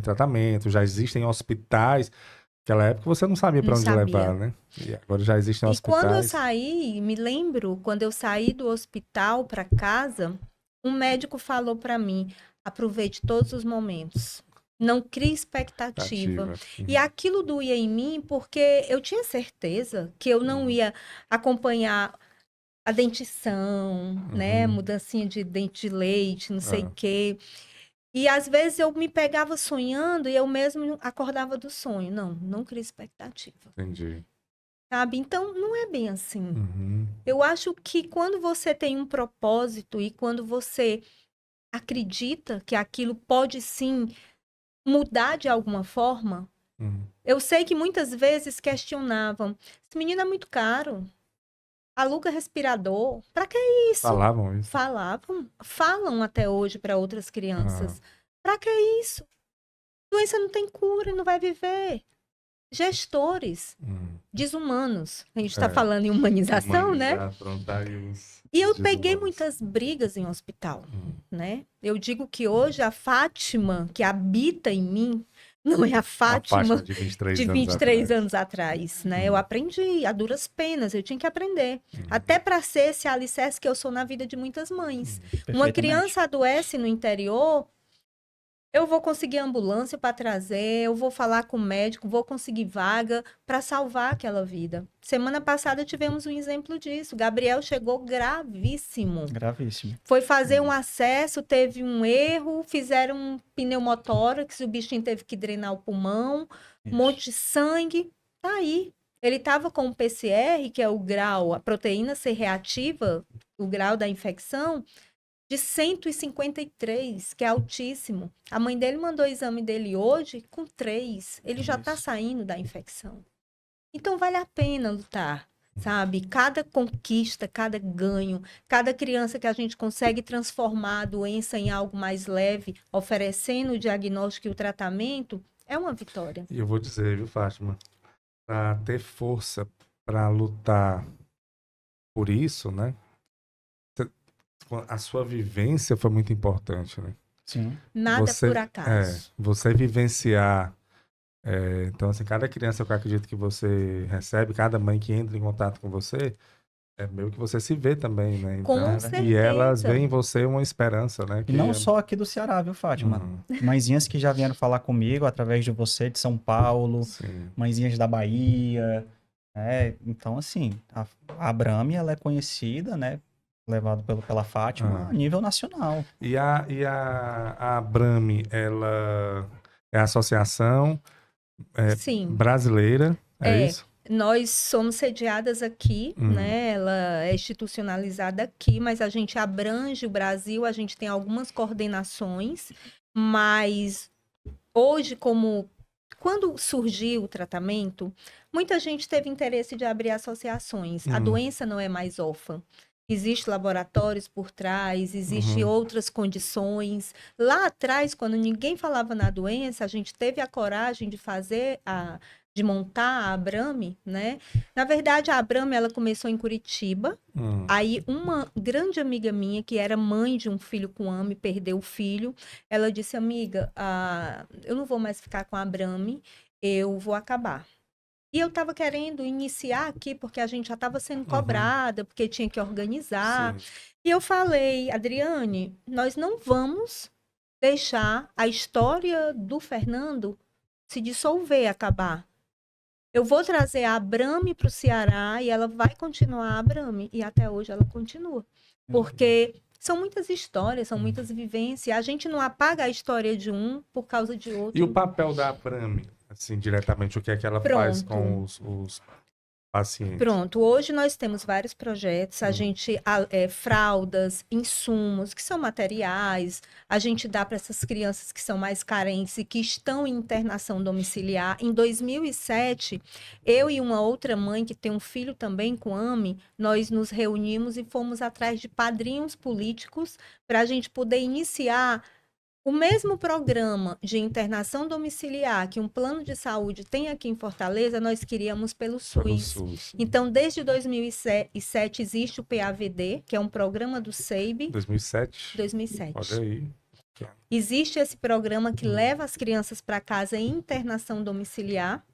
tratamentos, já existem hospitais. Naquela época você não sabia para Não onde sabia. levar, né? E agora já existem E hospitais. quando eu saí, me lembro, quando eu saí do hospital para casa, um médico falou para mim: aproveite todos os momentos. Não crie expectativa. E aquilo doía em mim porque eu tinha certeza que eu não ia acompanhar a dentição, né? Mudancinha de dente de leite, não sei o quê. E às vezes eu me pegava sonhando e eu mesmo acordava do sonho. Não crie expectativa. Entendi. Sabe? Então, não é bem assim. Uhum. Eu acho que quando você tem um propósito e quando você acredita que aquilo pode sim mudar de alguma forma, Eu sei que muitas vezes questionavam, esse menino é muito caro, aluga respirador, pra que isso? Falavam isso. Falam até hoje para outras crianças, pra que isso? Doença não tem cura, não vai viver. Gestores desumanos. A gente está falando em humanização, né? E eu peguei muitas brigas em hospital, né? Eu digo que hoje a Fátima que habita em mim não é a Fátima de 23, de 23 anos atrás, né? Eu aprendi a duras penas, eu tinha que aprender. Até para ser esse alicerce que eu sou na vida de muitas mães. Uma criança adoece no interior, eu vou conseguir ambulância para trazer, eu vou falar com o médico, vou conseguir vaga para salvar aquela vida. Semana passada tivemos um exemplo disso. Gabriel chegou gravíssimo. Gravíssimo. Foi fazer um acesso, teve um erro, fizeram um pneumotórax, o bichinho teve que drenar o pulmão, um monte de sangue. Tá aí. Ele estava com o PCR, que é o grau, a proteína C reativa, o grau da infecção, de 153, que é altíssimo. A mãe dele mandou o exame dele hoje com 3. Ele já está saindo da infecção. Então, vale a pena lutar, sabe? Cada conquista, cada ganho, cada criança que a gente consegue transformar a doença em algo mais leve, oferecendo o diagnóstico e o tratamento, é uma vitória. E eu vou dizer, viu, Fátima? Para ter força para lutar por isso, né? A sua vivência foi muito importante, né? Sim. Nada por acaso. Você vivenciar. Então, assim, cada criança que eu acredito que você recebe, cada mãe que entra em contato com você, é meio que você se vê também, né? Então, Com certeza. E elas veem em você uma esperança, né? E não só aqui do Ceará, viu, Fátima? Mãezinhas que já vieram falar comigo através de você, de São Paulo, mãezinhas da Bahia. Então, assim, a Abrame, ela é conhecida, né? Levado pela Fátima a nível nacional. E a Abrame, ela é a associação brasileira, é isso? Nós somos sediadas aqui, né? Ela é institucionalizada aqui, mas a gente abrange o Brasil, a gente tem algumas coordenações, mas hoje, quando surgiu o tratamento, muita gente teve interesse de abrir associações. A doença não é mais órfã. Existem laboratórios por trás, existem outras condições. Lá atrás, quando ninguém falava na doença, a gente teve a coragem de de montar a Abrame, né? Na verdade, a Abrame, ela começou em Curitiba. Aí, uma grande amiga minha, que era mãe de um filho com AME, perdeu o filho. Ela disse, amiga, eu não vou mais ficar com a Abrame, eu vou acabar. E eu estava querendo iniciar aqui, porque a gente já estava sendo cobrada, porque tinha que organizar. Sim. E eu falei, Adriane, nós não vamos deixar a história do Fernando se dissolver, acabar. Eu vou trazer a Abrame para o Ceará e ela vai continuar a Abrame. E até hoje ela continua. Porque são muitas histórias, são muitas vivências. A gente não apaga a história de um por causa de outro. E o papel da Abrame? Assim, diretamente, o que é que ela faz com os pacientes? Pronto, hoje nós temos vários projetos, a gente, fraldas, insumos, que são materiais, a gente dá para essas crianças que são mais carentes e que estão em internação domiciliar. Em 2007, eu e uma outra mãe que tem um filho também com AME, nós nos reunimos e fomos atrás de padrinhos políticos para a gente poder iniciar o mesmo programa de internação domiciliar que um plano de saúde tem aqui em Fortaleza, nós queríamos pelo SUS. Então, desde 2007 existe o PAVD, que é um programa do SEIB. 2007? 2007. Olha aí. Existe esse programa que leva as crianças para casa em internação domiciliar.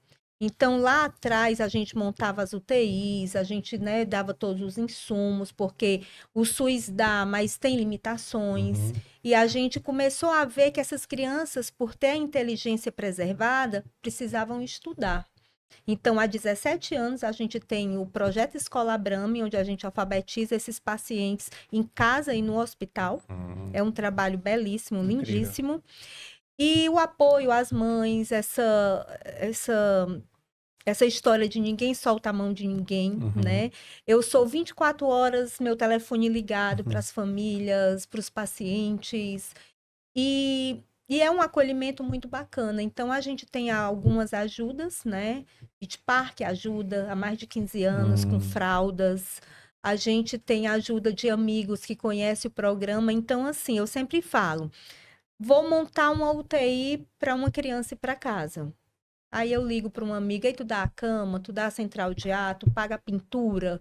Então, lá atrás, a gente montava as UTIs, a gente, né, dava todos os insumos, porque o SUS dá, mas tem limitações. E a gente começou a ver que essas crianças, por ter a inteligência preservada, precisavam estudar. Então, há 17 anos, a gente tem o Projeto Escola Abrame, onde a gente alfabetiza esses pacientes em casa e no hospital. É um trabalho belíssimo, lindíssimo. E o apoio às mães, essa história de ninguém solta a mão de ninguém, né? Eu sou 24 horas, meu telefone ligado para as famílias, para os pacientes. E E é um acolhimento muito bacana. Então, a gente tem algumas ajudas, né? Beach Park ajuda há mais de 15 anos com fraldas. A gente tem a ajuda de amigos que conhecem o programa. Então, assim, eu sempre falo, vou montar uma UTI para uma criança ir para casa. Aí eu ligo para uma amiga, e tu dá a cama, tu dá a central de ar, tu paga a pintura.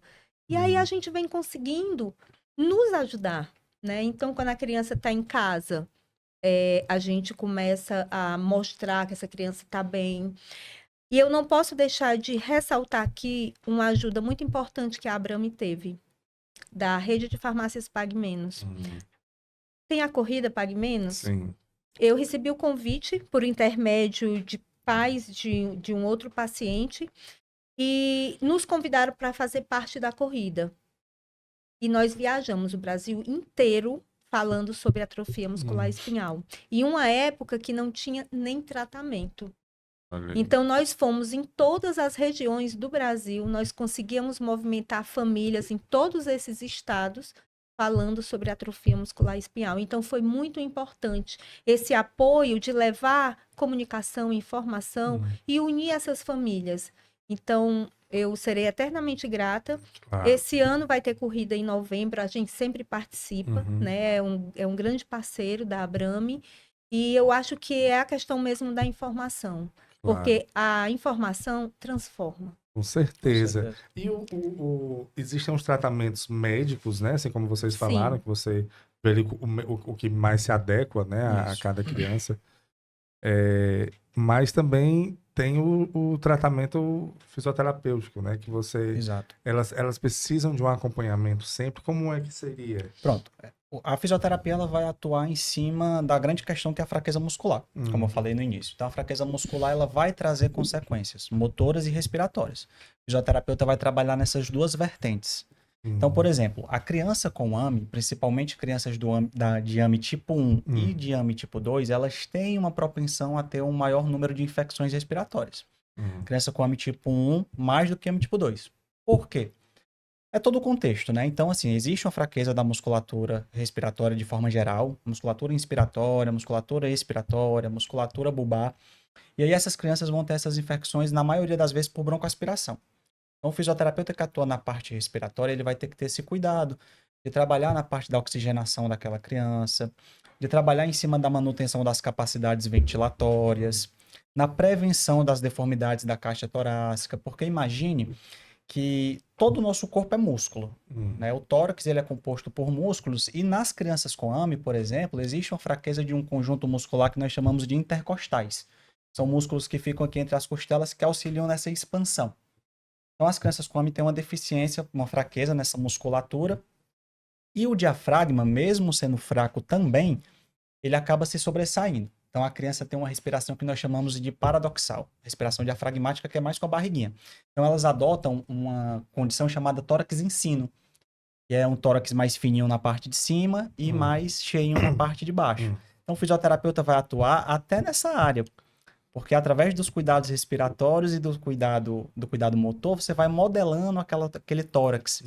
E aí a gente vem conseguindo nos ajudar, né? Então, quando a criança está em casa, a gente começa a mostrar que essa criança está bem. E eu não posso deixar de ressaltar aqui uma ajuda muito importante que a Abrame teve, da rede de farmácias Pague Menos. Tem a corrida Pague Menos? Sim. Eu recebi o convite por intermédio de pais de um outro paciente e nos convidaram para fazer parte da corrida. E nós viajamos o Brasil inteiro falando sobre atrofia muscular espinhal. E uma época que não tinha nem tratamento. Então, nós fomos em todas as regiões do Brasil, nós conseguíamos movimentar famílias em todos esses estados falando sobre atrofia muscular espinhal. Então, foi muito importante esse apoio de levar comunicação, informação e unir essas famílias. Então, eu serei eternamente grata. Claro. Esse ano vai ter corrida em novembro, a gente sempre participa, né? É um grande parceiro da Abrame. E eu acho que é a questão mesmo da informação. Claro. Porque a informação transforma. Com certeza. E existem uns tratamentos médicos, né? Assim como vocês falaram, Sim. que você vê ali o que mais se adequa, né, a cada criança. Mas também tem o tratamento fisioterapêutico, né? Que você... Exato. Elas precisam de um acompanhamento sempre. Como é que seria? Pronto. A fisioterapia ela vai atuar em cima da grande questão que é a fraqueza muscular, como eu falei no início. Então, a fraqueza muscular ela vai trazer consequências motoras e respiratórias. O fisioterapeuta vai trabalhar nessas duas vertentes. Então, por exemplo, a criança com AME, principalmente crianças de AME tipo 1 e de AME tipo 2, elas têm uma propensão a ter um maior número de infecções respiratórias. Criança com AME tipo 1, mais do que AME tipo 2. Por quê? É todo o contexto, né? Então, assim, existe uma fraqueza da musculatura respiratória de forma geral, musculatura inspiratória, musculatura expiratória, musculatura bulbar. E aí essas crianças vão ter essas infecções, na maioria das vezes, por broncoaspiração. Então, o fisioterapeuta que atua na parte respiratória, ele vai ter que ter esse cuidado de trabalhar na parte da oxigenação daquela criança, de trabalhar em cima da manutenção das capacidades ventilatórias, na prevenção das deformidades da caixa torácica, porque imagine que todo o nosso corpo é músculo, né? O tórax ele é composto por músculos e nas crianças com AME, por exemplo, existe uma fraqueza de um conjunto muscular que nós chamamos de intercostais. São músculos que ficam aqui entre as costelas que auxiliam nessa expansão. Então as crianças com AME têm uma deficiência, uma fraqueza nessa musculatura e o diafragma, mesmo sendo fraco também, ele acaba se sobressaindo. Então, a criança tem uma respiração que nós chamamos de paradoxal, respiração diafragmática, que é mais com a barriguinha. Então, elas adotam uma condição chamada tórax em sino, que é um tórax mais fininho na parte de cima e mais cheinho na parte de baixo. Então, o fisioterapeuta vai atuar até nessa área, porque através dos cuidados respiratórios e do cuidado motor, você vai modelando aquele tórax,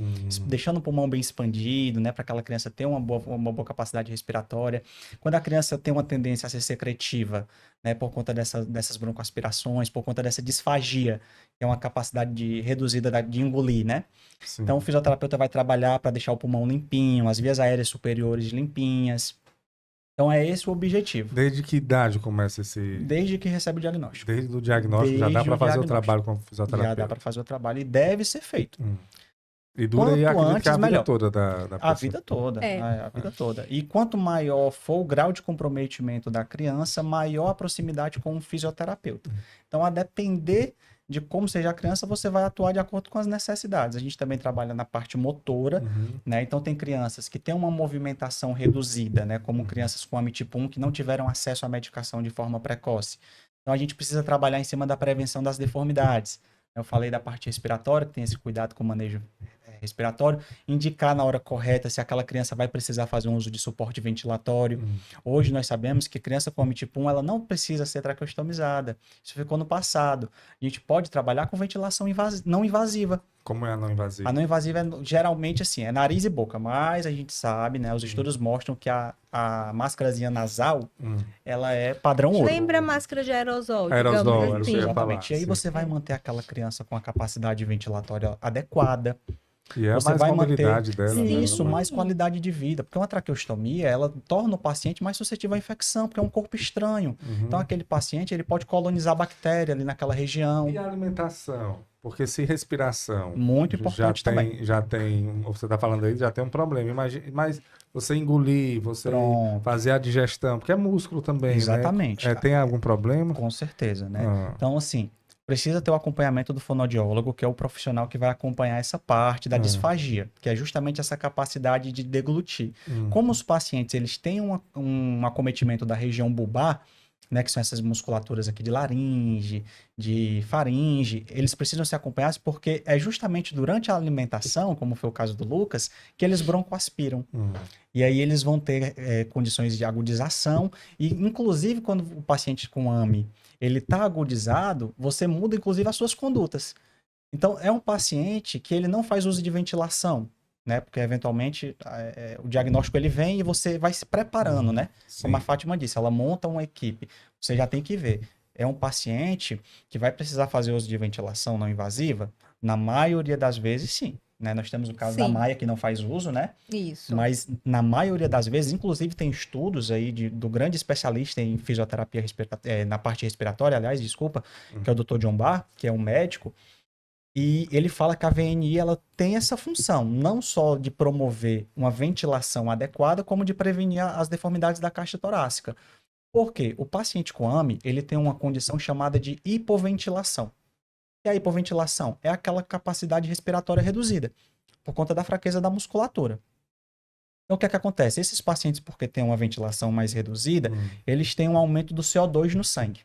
deixando o pulmão bem expandido, né, para aquela criança ter uma boa capacidade respiratória. Quando a criança tem uma tendência a ser secretiva, né, por conta dessas broncoaspirações, por conta dessa disfagia, que é uma capacidade reduzida de engolir, né? Sim. Então, o fisioterapeuta vai trabalhar para deixar o pulmão limpinho, as vias aéreas superiores limpinhas. Então, é esse o objetivo. Desde que idade começa esse... Desde que recebe o diagnóstico. Desde o diagnóstico já dá para fazer o trabalho com o fisioterapeuta. Já dá para fazer o trabalho e deve ser feito. E dura aí, acredito que a vida toda da pessoa. A vida toda, a vida toda. E quanto maior for o grau de comprometimento da criança, maior a proximidade com o fisioterapeuta. Então, a depender de como seja a criança, você vai atuar de acordo com as necessidades. A gente também trabalha na parte motora, né? Então, tem crianças que têm uma movimentação reduzida, né? Como crianças com AME tipo 1 que não tiveram acesso à medicação de forma precoce. Então, a gente precisa trabalhar em cima da prevenção das deformidades. Eu falei da parte respiratória, que tem esse cuidado com o manejo respiratório, indicar na hora correta se aquela criança vai precisar fazer um uso de suporte ventilatório. Hoje nós sabemos que criança com AMI tipo 1, ela não precisa ser traqueostomizada. Isso ficou no passado. A gente pode trabalhar com ventilação não invasiva. Como é a não invasiva? A não invasiva é geralmente assim, é nariz e boca, mas a gente sabe, né? Os estudos mostram que a máscarazinha nasal, ela é padrão ouro. Lembra a máscara de aerosol, Aerosol, digamos era o que assim. eu ia falar. Exatamente. E aí sim. você vai manter aquela criança com a capacidade ventilatória adequada. E é Você mais vai mobilidade dela. né? Isso, mais qualidade de vida. Porque uma traqueostomia, ela torna o paciente mais suscetível à infecção, porque é um corpo estranho. Então, aquele paciente, ele pode colonizar bactéria ali naquela região. E a alimentação? Porque se respiração Muito importante também. já tem, você está falando aí, já tem um problema. Imagina, mas você engolir, você Pronto. fazer a digestão, porque é músculo também, Exatamente. né? Tem algum problema? Com certeza, né? Ah, Então, assim, precisa ter o acompanhamento do fonoaudiólogo, que é o profissional que vai acompanhar essa parte da disfagia, que é justamente essa capacidade de deglutir. Como os pacientes eles têm um acometimento da região bulbar, né, que são essas musculaturas aqui de laringe, de faringe, eles precisam ser acompanhados porque é justamente durante a alimentação, como foi o caso do Lucas, que eles broncoaspiram. E aí eles vão ter condições de agudização e, inclusive, quando o paciente com AMI ele está agudizado, você muda, inclusive, as suas condutas. Então, é um paciente que ele não faz uso de ventilação, né? Porque, eventualmente, o diagnóstico ele vem e você vai se preparando, né? sim. Como a Fátima disse, ela monta uma equipe. Você já tem que ver. É um paciente que vai precisar fazer uso de ventilação não invasiva? Na maioria das vezes, sim. Né? Nós temos o caso da Sim. Maia, que não faz uso, né? Isso. Mas na maioria das vezes, inclusive tem estudos aí do grande especialista em fisioterapia na parte respiratória, aliás, desculpa, que é o Dr. John Barr, que é um médico, e ele fala que a VNI ela tem essa função, não só de promover uma ventilação adequada, como de prevenir as deformidades da caixa torácica. Por quê? O paciente com AMI, ele tem uma condição chamada de hipoventilação. E a hipoventilação é aquela capacidade respiratória reduzida, por conta da fraqueza da musculatura. Então, o que é que acontece? Esses pacientes, porque têm uma ventilação mais reduzida, eles têm um aumento do CO2 no sangue,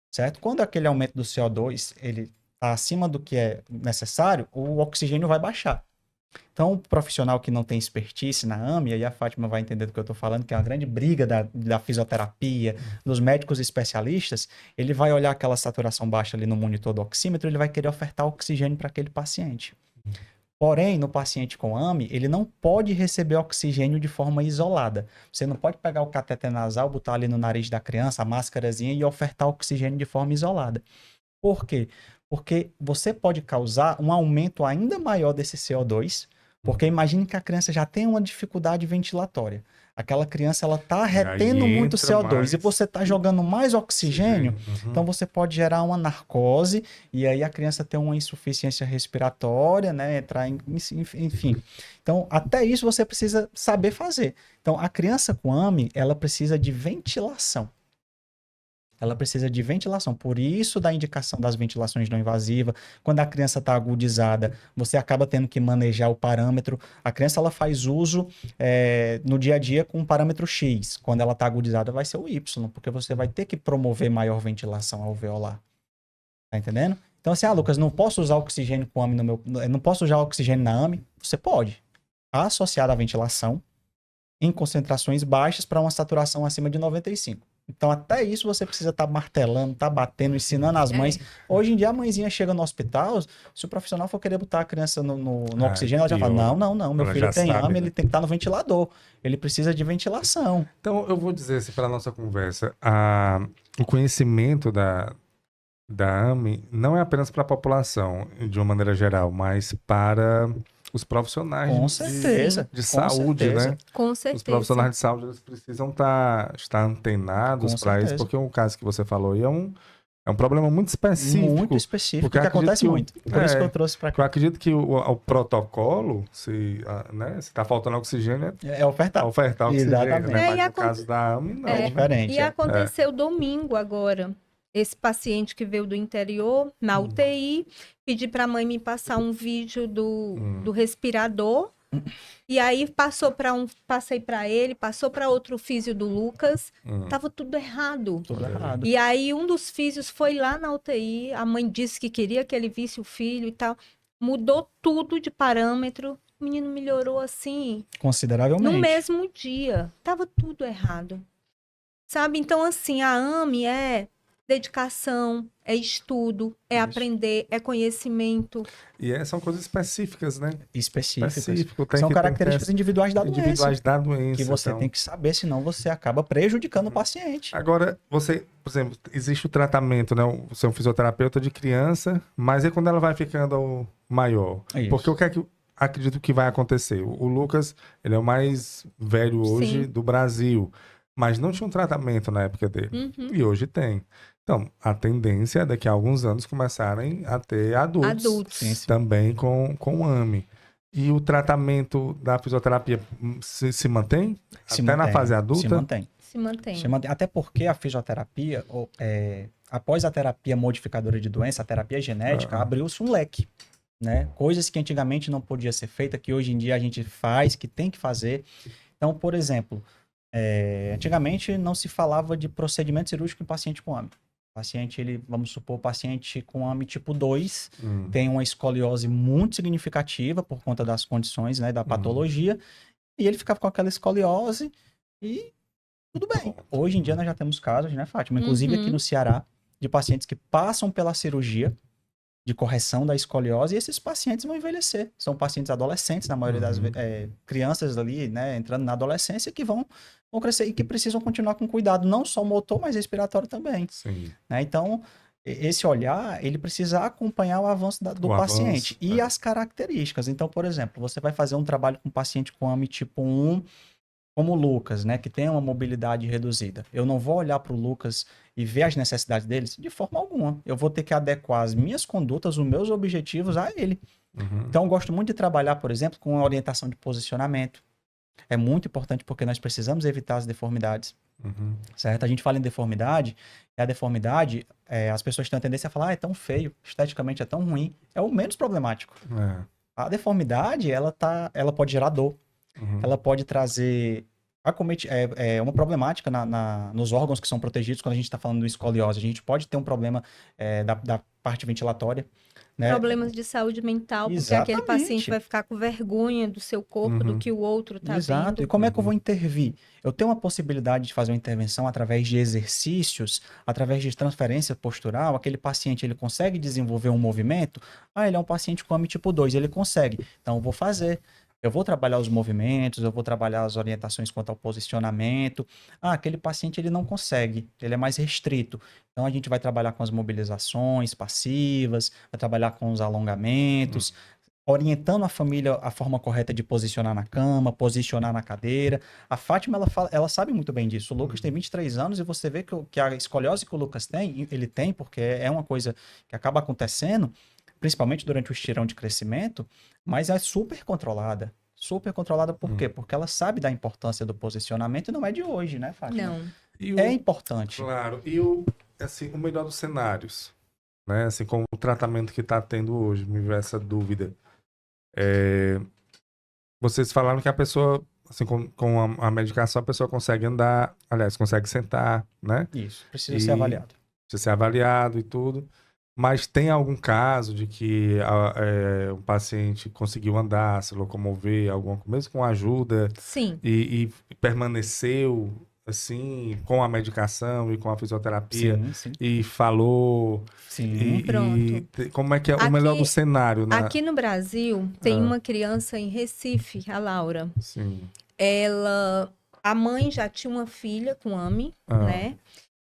certo? Quando aquele aumento do CO2 ele está acima do que é necessário, o oxigênio vai baixar. Então, o profissional que não tem expertise na AMI, aí a Fátima vai entender do que eu estou falando, que é uma grande briga da fisioterapia, dos médicos especialistas, ele vai olhar aquela saturação baixa ali no monitor do oxímetro, ele vai querer ofertar oxigênio para aquele paciente. Porém, no paciente com AMI, ele não pode receber oxigênio de forma isolada. Você não pode pegar o cateter nasal, botar ali no nariz da criança, a máscarazinha, e ofertar oxigênio de forma isolada. Por quê? Porque você pode causar um aumento ainda maior desse CO2, porque imagine que a criança já tem uma dificuldade ventilatória. Aquela criança, ela está retendo muito CO2 mais e você está jogando mais oxigênio, então você pode gerar uma narcose e aí a criança ter uma insuficiência respiratória, né, entrar enfim. Então, até isso você precisa saber fazer. Então, a criança com AMI, ela precisa de ventilação. Ela precisa de ventilação, por isso da indicação das ventilações não invasivas. Quando a criança está agudizada, você acaba tendo que manejar o parâmetro. A criança ela faz uso no dia a dia com um parâmetro X. Quando ela está agudizada, vai ser o Y, porque você vai ter que promover maior ventilação alveolar. Tá entendendo? Então, assim, Lucas, não posso usar oxigênio com AMI não posso usar oxigênio na AMI? Você pode. Associado à ventilação, em concentrações baixas para uma saturação acima de 95. Então, até isso você precisa estar martelando, estar batendo, ensinando as mães. Hoje em dia, a mãezinha chega no hospital, se o profissional for querer botar a criança no oxigênio, ela já fala, não, meu Ela filho já tem sabe, AMI, né? ele tem que estar no ventilador. Ele precisa de ventilação. Então, eu vou dizer assim, para a nossa conversa, o conhecimento da AMI não é apenas para a população, de uma maneira geral, mas para os profissionais Com certeza. de saúde, certeza. né? Com Os certeza. profissionais de saúde eles precisam estar antenados Com para isso, certeza. porque o caso que você falou aí é um problema muito específico. Muito específico, porque que acredito acontece que muito. Por isso que eu trouxe para Eu acredito que o protocolo, se está faltando oxigênio, É ofertar. ofertar oxigênio, Exatamente. né? É, Mas no caso da AMI, não. É diferente. E aconteceu domingo agora. Esse paciente que veio do interior, na UTI, pedi para a mãe me passar um vídeo do respirador. E aí passei para ele, passou para outro físio do Lucas. Tava tudo errado. Tudo errado. E aí um dos físios foi lá na UTI, a mãe disse que queria que ele visse o filho e tal. mudou tudo de parâmetro. O menino melhorou assim, Consideravelmente. no mesmo dia. Tava tudo errado. Sabe? Então, assim, a AME é dedicação, é estudo, é Isso. aprender, é conhecimento. E são coisas específicas, né? Específicas. Específico, São tem características ter individuais da doença. individuais da doença. Que você então. tem que saber, senão você acaba prejudicando o paciente. Agora, você, por exemplo, existe o tratamento, né? Você é um fisioterapeuta de criança, mas é quando ela vai ficando maior. Isso. Porque o que é que eu acredito que vai acontecer? O Lucas, ele é o mais velho hoje Sim. do Brasil, mas não tinha um tratamento na época dele. Uhum. E hoje tem. Então, a tendência é daqui a alguns anos começarem a ter adultos, Adultos. Sim, sim. também com AME. E o tratamento da fisioterapia se mantém? Se Até na mantém, fase adulta? Se mantém. Se mantém. Se mantém. Até porque a fisioterapia, após a terapia modificadora de doença, a terapia genética, abriu-se um leque. Né? Coisas que antigamente não podia ser feita, que hoje em dia a gente faz, que tem que fazer. Então, por exemplo, antigamente não se falava de procedimento cirúrgico em paciente com AME. Vamos supor, o paciente com AME tipo 2 tem uma escoliose muito significativa por conta das condições, né, da patologia, e ele ficava com aquela escoliose e tudo bem. Hoje em dia nós já temos casos, né, Fátima? Inclusive aqui no Ceará, de pacientes que passam pela cirurgia de correção da escoliose, e esses pacientes vão envelhecer. São pacientes adolescentes, na maioria das crianças ali, né, entrando na adolescência, que vão crescer e que precisam continuar com cuidado, não só motor, mas respiratório também. Sim. Né? Então, esse olhar, ele precisa acompanhar o avanço do paciente e as características. Então, por exemplo, você vai fazer um trabalho com um paciente com AME tipo 1, como o Lucas, né, que tem uma mobilidade reduzida. Eu não vou olhar para o Lucas e ver as necessidades deles de forma alguma. Eu vou ter que adequar as minhas condutas, os meus objetivos a ele. Então, eu gosto muito de trabalhar, por exemplo, com a orientação de posicionamento. É muito importante porque nós precisamos evitar as deformidades. Certo? A gente fala em deformidade, e a deformidade, as pessoas têm a tendência a falar, é tão feio, esteticamente é tão ruim. É o menos problemático. A deformidade, ela pode gerar dor. Ela pode trazer uma problemática nos órgãos que são protegidos quando a gente está falando do escoliose. A gente pode ter um problema da parte ventilatória. Né? Problemas de saúde mental, porque Exatamente. aquele paciente vai ficar com vergonha do seu corpo, do que o outro está vendo. Exato. E como é que eu vou intervir? Eu tenho uma possibilidade de fazer uma intervenção através de exercícios, através de transferência postural. Aquele paciente, ele consegue desenvolver um movimento? Ele é um paciente com AME tipo 2, ele consegue. Então, eu vou fazer. Eu vou trabalhar os movimentos, eu vou trabalhar as orientações quanto ao posicionamento. Aquele paciente ele não consegue, ele é mais restrito. Então a gente vai trabalhar com as mobilizações passivas, vai trabalhar com os alongamentos, orientando a família a forma correta de posicionar na cama, posicionar na cadeira. A Fátima, ela sabe muito bem disso. O Lucas tem 23 anos e você vê que a escoliose que o Lucas tem, ele tem, porque é uma coisa que acaba acontecendo, principalmente durante o estirão de crescimento, mas é super controlada. Super controlada por quê? Porque ela sabe da importância do posicionamento e não é de hoje, né, Fátima? Não. É importante. Claro. E o melhor dos cenários, né? Assim, com o tratamento que está tendo hoje, me veio essa dúvida. Vocês falaram que a pessoa, assim, com a medicação, a pessoa consegue andar, aliás, consegue sentar, né? Isso, precisa ser avaliado. Precisa ser avaliado e tudo. Mas tem algum caso de que um paciente conseguiu andar, se locomover, mesmo com ajuda, Sim. E permaneceu, assim, com a medicação e com a fisioterapia, Sim. e falou... Sim. Pronto. Como é que é o melhor do cenário? Aqui no Brasil, tem uma criança em Recife, a Laura. Sim. A mãe já tinha uma filha com AME, né?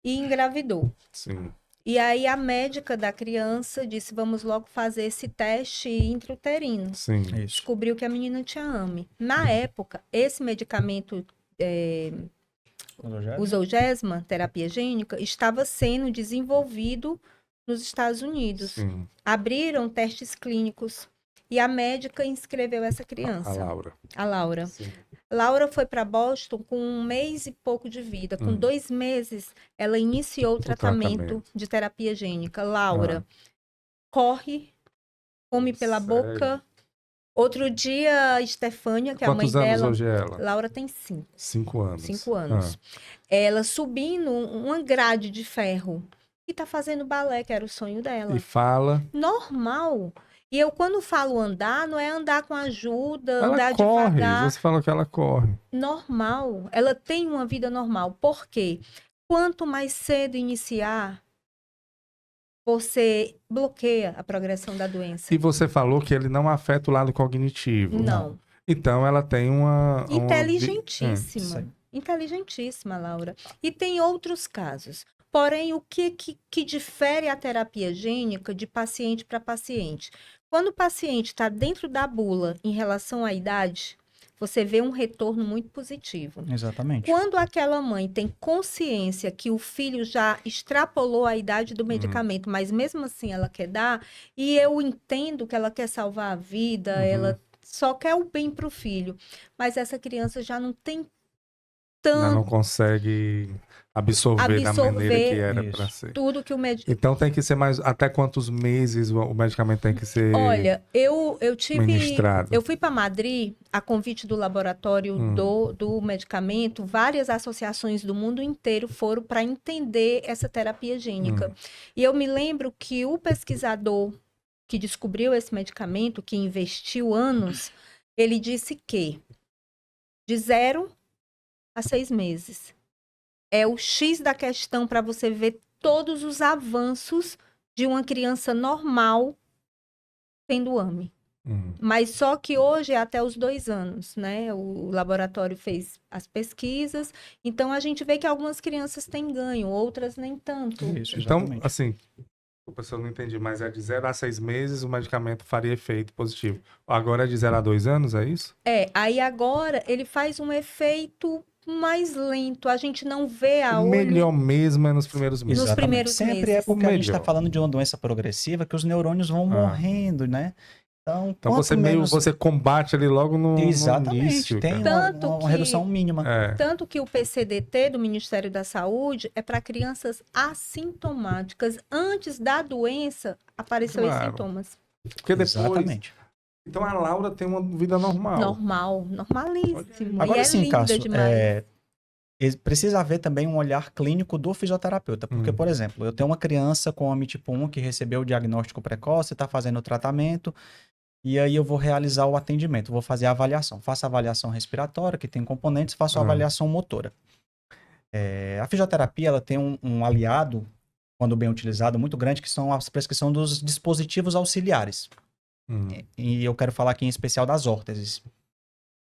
E engravidou. Sim. E aí a médica da criança disse, vamos logo fazer esse teste intrauterino. Sim. Isso. Descobriu que a menina tinha AME. Na época, esse medicamento, o Zolgensma, terapia gênica, estava sendo desenvolvido nos Estados Unidos. Sim. Abriram testes clínicos e a médica inscreveu essa criança. A Laura. Sim. Laura foi para Boston com 1 mês e pouco de vida. Com 2 meses, ela iniciou o tratamento de terapia gênica. Laura corre, come pela boca. Outro dia, a Estefânia, que é a mãe dela... Quantos anos hoje é ela? Laura tem 5. 5 anos. 5 anos. Ela subindo uma grade de ferro e tá fazendo balé, que era o sonho dela. E fala... Normal. E eu, quando falo andar, não é andar com ajuda, andar Ela corre, devagar. você falou que ela corre. Normal. Ela tem uma vida normal. Por quê? Quanto mais cedo iniciar, você bloqueia a progressão da doença. E você falou que ele não afeta o lado cognitivo. Não. Então ela tem uma... Inteligentíssima. Inteligentíssima, Laura. E tem outros casos. Porém, o que difere a terapia gênica de paciente para paciente? Quando o paciente está dentro da bula em relação à idade, você vê um retorno muito positivo. Exatamente. Quando aquela mãe tem consciência que o filho já extrapolou a idade do medicamento, mas mesmo assim ela quer dar, e eu entendo que ela quer salvar a vida, ela só quer o bem para o filho, mas essa criança já não tem Ela não tanto consegue absorver da maneira que era para ser. tudo que o médico... Então tem que ser mais... Até quantos meses o medicamento tem que ser Olha, eu ministrado? eu fui para Madrid a convite do laboratório do medicamento. Várias associações do mundo inteiro foram para entender essa terapia gênica. E eu me lembro que o pesquisador que descobriu esse medicamento, que investiu anos, ele disse que de 0 a 6 meses é o X da questão para você ver todos os avanços de uma criança normal tendo AME. Mas só que hoje é até os 2 anos, né? O laboratório fez as pesquisas, então a gente vê que algumas crianças têm ganho, outras nem tanto. Isso, Então, exatamente. assim, o professor não entendi, mas é de 0 a 6 meses o medicamento faria efeito positivo. Agora é de 0 a 2 anos, é isso? Aí agora ele faz um efeito mais lento, a gente não vê a O olho. melhor mesmo é nos primeiros meses. Nos primeiros Sempre meses. é porque a gente está Melhor. falando de uma doença progressiva que os neurônios vão morrendo, né? Então Então você combate ali logo no Exatamente, início. tem cara. uma redução mínima. Tanto que o PCDT do Ministério da Saúde é para crianças assintomáticas. Antes da doença, apareceu os Claro. sintomas. Porque depois... Exatamente. Então a Laura tem uma vida normal. Normalíssimo. Agora e é sim, linda Cássio, demais. precisa haver também um olhar clínico do fisioterapeuta. Porque, por exemplo, eu tenho uma criança com AME tipo 1 que recebeu o diagnóstico precoce, está fazendo o tratamento, e aí eu vou realizar o atendimento, vou fazer a avaliação. Faço a avaliação respiratória, que tem componentes, faço a avaliação motora. A fisioterapia ela tem um aliado, quando bem utilizado, muito grande, que são a prescrição dos dispositivos auxiliares. E eu quero falar aqui em especial das órteses.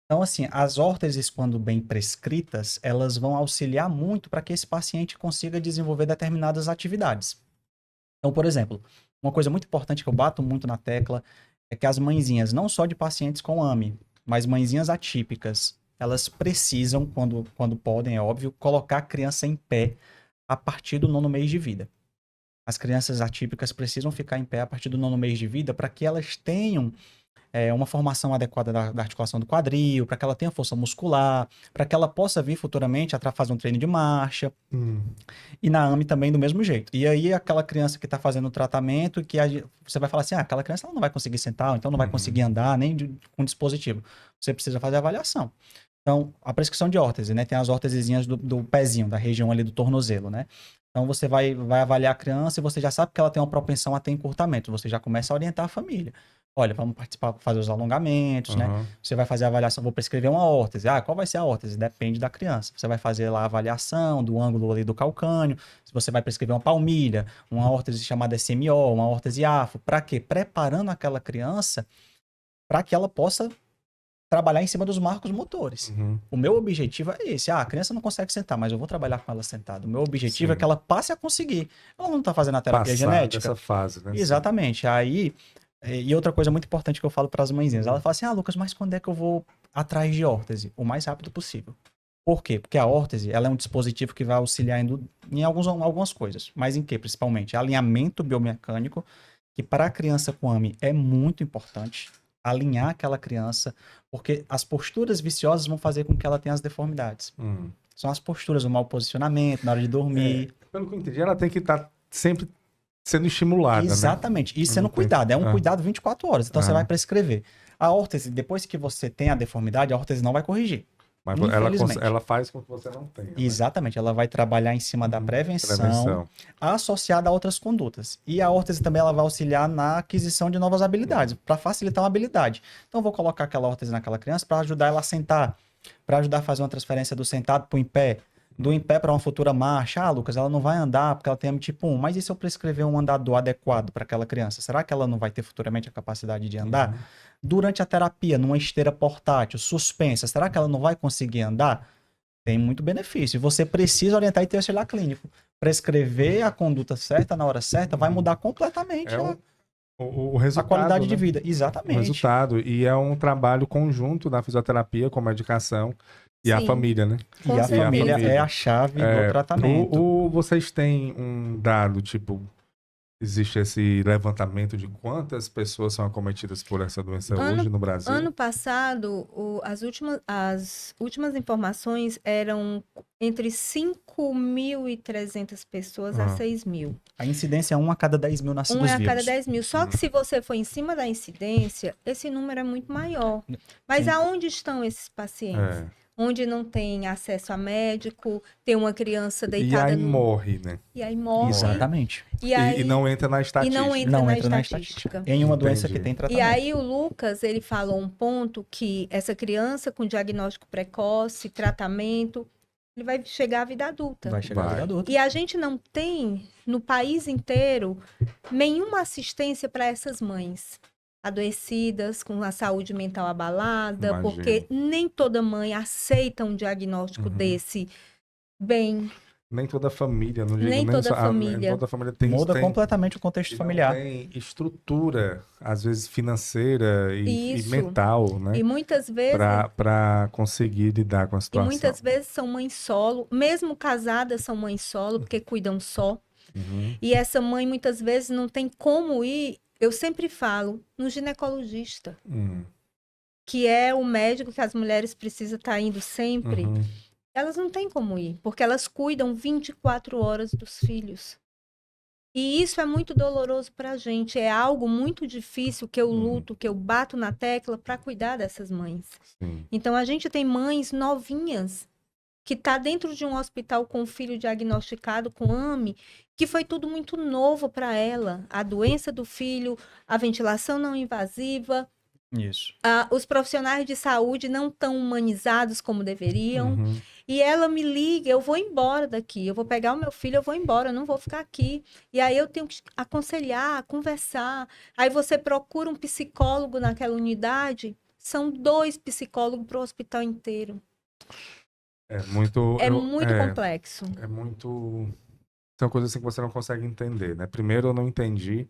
Então, assim, as órteses, quando bem prescritas, elas vão auxiliar muito para que esse paciente consiga desenvolver determinadas atividades. Então, por exemplo, uma coisa muito importante que eu bato muito na tecla é que as mãezinhas, não só de pacientes com AME, mas mãezinhas atípicas, elas precisam, quando podem, é óbvio, colocar a criança em pé a partir do 9º mês de vida. As crianças atípicas precisam ficar em pé a partir do 9º mês de vida para que elas tenham uma formação adequada da articulação do quadril, para que ela tenha força muscular, para que ela possa vir futuramente a fazer um treino de marcha. E na AME também do mesmo jeito. E aí aquela criança que está fazendo o tratamento, você vai falar assim, aquela criança ela não vai conseguir sentar, então não vai conseguir andar nem com dispositivo. Você precisa fazer a avaliação. Então, a prescrição de órtese, né? Tem as órtesezinhas do pezinho, da região ali do tornozelo, né? Então, você vai avaliar a criança e você já sabe que ela tem uma propensão a ter encurtamento. Você já começa a orientar a família. Olha, vamos participar, fazer os alongamentos, né? Você vai fazer a avaliação, vou prescrever uma órtese. Qual vai ser a órtese? Depende da criança. Você vai fazer lá a avaliação do ângulo ali do calcânio. Você vai prescrever uma palmilha, uma órtese chamada SMO, uma órtese AFO. Para quê? Preparando aquela criança para que ela possa trabalhar em cima dos marcos motores. O meu objetivo é esse. A criança não consegue sentar, mas eu vou trabalhar com ela sentada. O meu objetivo é que ela passe a conseguir. Ela não está fazendo a terapia genética. Essa fase, né? Exatamente. Aí, e outra coisa muito importante que eu falo para as mãezinhas, ela fala assim, Lucas, mas quando é que eu vou atrás de órtese? O mais rápido possível. Por quê? Porque a órtese, ela é um dispositivo que vai auxiliar em algumas coisas. Mas em que, principalmente? Alinhamento biomecânico, que para a criança com AME é muito importante. Alinhar aquela criança, porque as posturas viciosas vão fazer com que ela tenha as deformidades. São as posturas, o mau posicionamento, na hora de dormir. Pelo que eu entendi, ela tem que estar sempre sendo estimulada, Exatamente. E sendo cuidado. É um cuidado 24 horas. Então, você vai prescrever. A órtese, depois que você tem a deformidade, a órtese não vai corrigir. Mas Infelizmente. ela faz com que você não tenha. Né? Exatamente, ela vai trabalhar em cima da prevenção, associada a outras condutas. E a órtese também ela vai auxiliar na aquisição de novas habilidades, para facilitar uma habilidade. Então, eu vou colocar aquela órtese naquela criança para ajudar ela a sentar, para ajudar a fazer uma transferência do sentado para o em pé, do em pé para uma futura marcha. Ah, Lucas, ela não vai andar porque ela tem tipo 1, mas e se eu prescrever um andador adequado para aquela criança? Será que ela não vai ter futuramente a capacidade de andar? Durante a terapia, numa esteira portátil, suspensa, será que ela não vai conseguir andar? Tem muito benefício. Você precisa orientar e ter esse olhar clínico. Prescrever a conduta certa na hora certa vai mudar completamente o resultado, a qualidade de né? vida. O Exatamente. resultado. E é um trabalho conjunto da fisioterapia com a medicação e a Sim. família, né? Com E a certeza. família é a chave do tratamento. Vocês têm um dado, tipo, existe esse levantamento de quantas pessoas são acometidas por essa doença hoje no Brasil? Ano passado, as últimas informações eram entre 5.300 pessoas a 6.000. A incidência é 1 a cada 10 mil nascidos A vivos. cada 10.000. Só que se você for em cima da incidência, esse número é muito maior. Mas Sim. aonde estão esses pacientes? Onde não tem acesso a médico, tem uma criança E deitada aí morre, né? E aí morre. Exatamente. E não entra na estatística. não entra na estatística. Em uma doença Entendi. que tem E tratamento. aí o Lucas, ele falou um ponto que essa criança com diagnóstico precoce, tratamento, ele vai chegar à vida adulta. Vai chegar à vida adulta. E a gente não tem, no país inteiro, nenhuma assistência para essas mães adoecidas, com a saúde mental abalada, Imagino. porque nem toda mãe aceita um diagnóstico desse bem. Nem toda família, não digo Nem nem toda só, família. toda família tem Muda tem, completamente o contexto e não familiar. tem estrutura, às vezes financeira e Isso. mental, né? E muitas vezes Para conseguir lidar com a E situação. muitas vezes são mães solo, mesmo casadas são mães solo, porque cuidam só. Uhum. E essa mãe muitas vezes não tem como ir, eu sempre falo, no ginecologista, que é o médico que as mulheres precisam estar indo sempre. Uhum. Elas não têm como ir, porque elas cuidam 24 horas dos filhos. E isso é muito doloroso para a gente, é algo muito difícil que eu luto, que eu bato na tecla para cuidar dessas mães. Sim. Então, a gente tem mães novinhas que tá dentro de um hospital com um filho diagnosticado com AME, que foi tudo muito novo para ela. A doença do filho, a ventilação não invasiva, Isso. os profissionais de saúde não tão humanizados como deveriam. Uhum. E ela me liga, eu vou embora daqui, eu vou pegar o meu filho, eu vou embora, eu não vou ficar aqui. E aí eu tenho que aconselhar, conversar. Aí você procura um psicólogo naquela unidade, são 2 psicólogos para o hospital inteiro. É muito... Muito complexo. É muito... São coisas assim que você não consegue entender, né? Primeiro eu não entendi,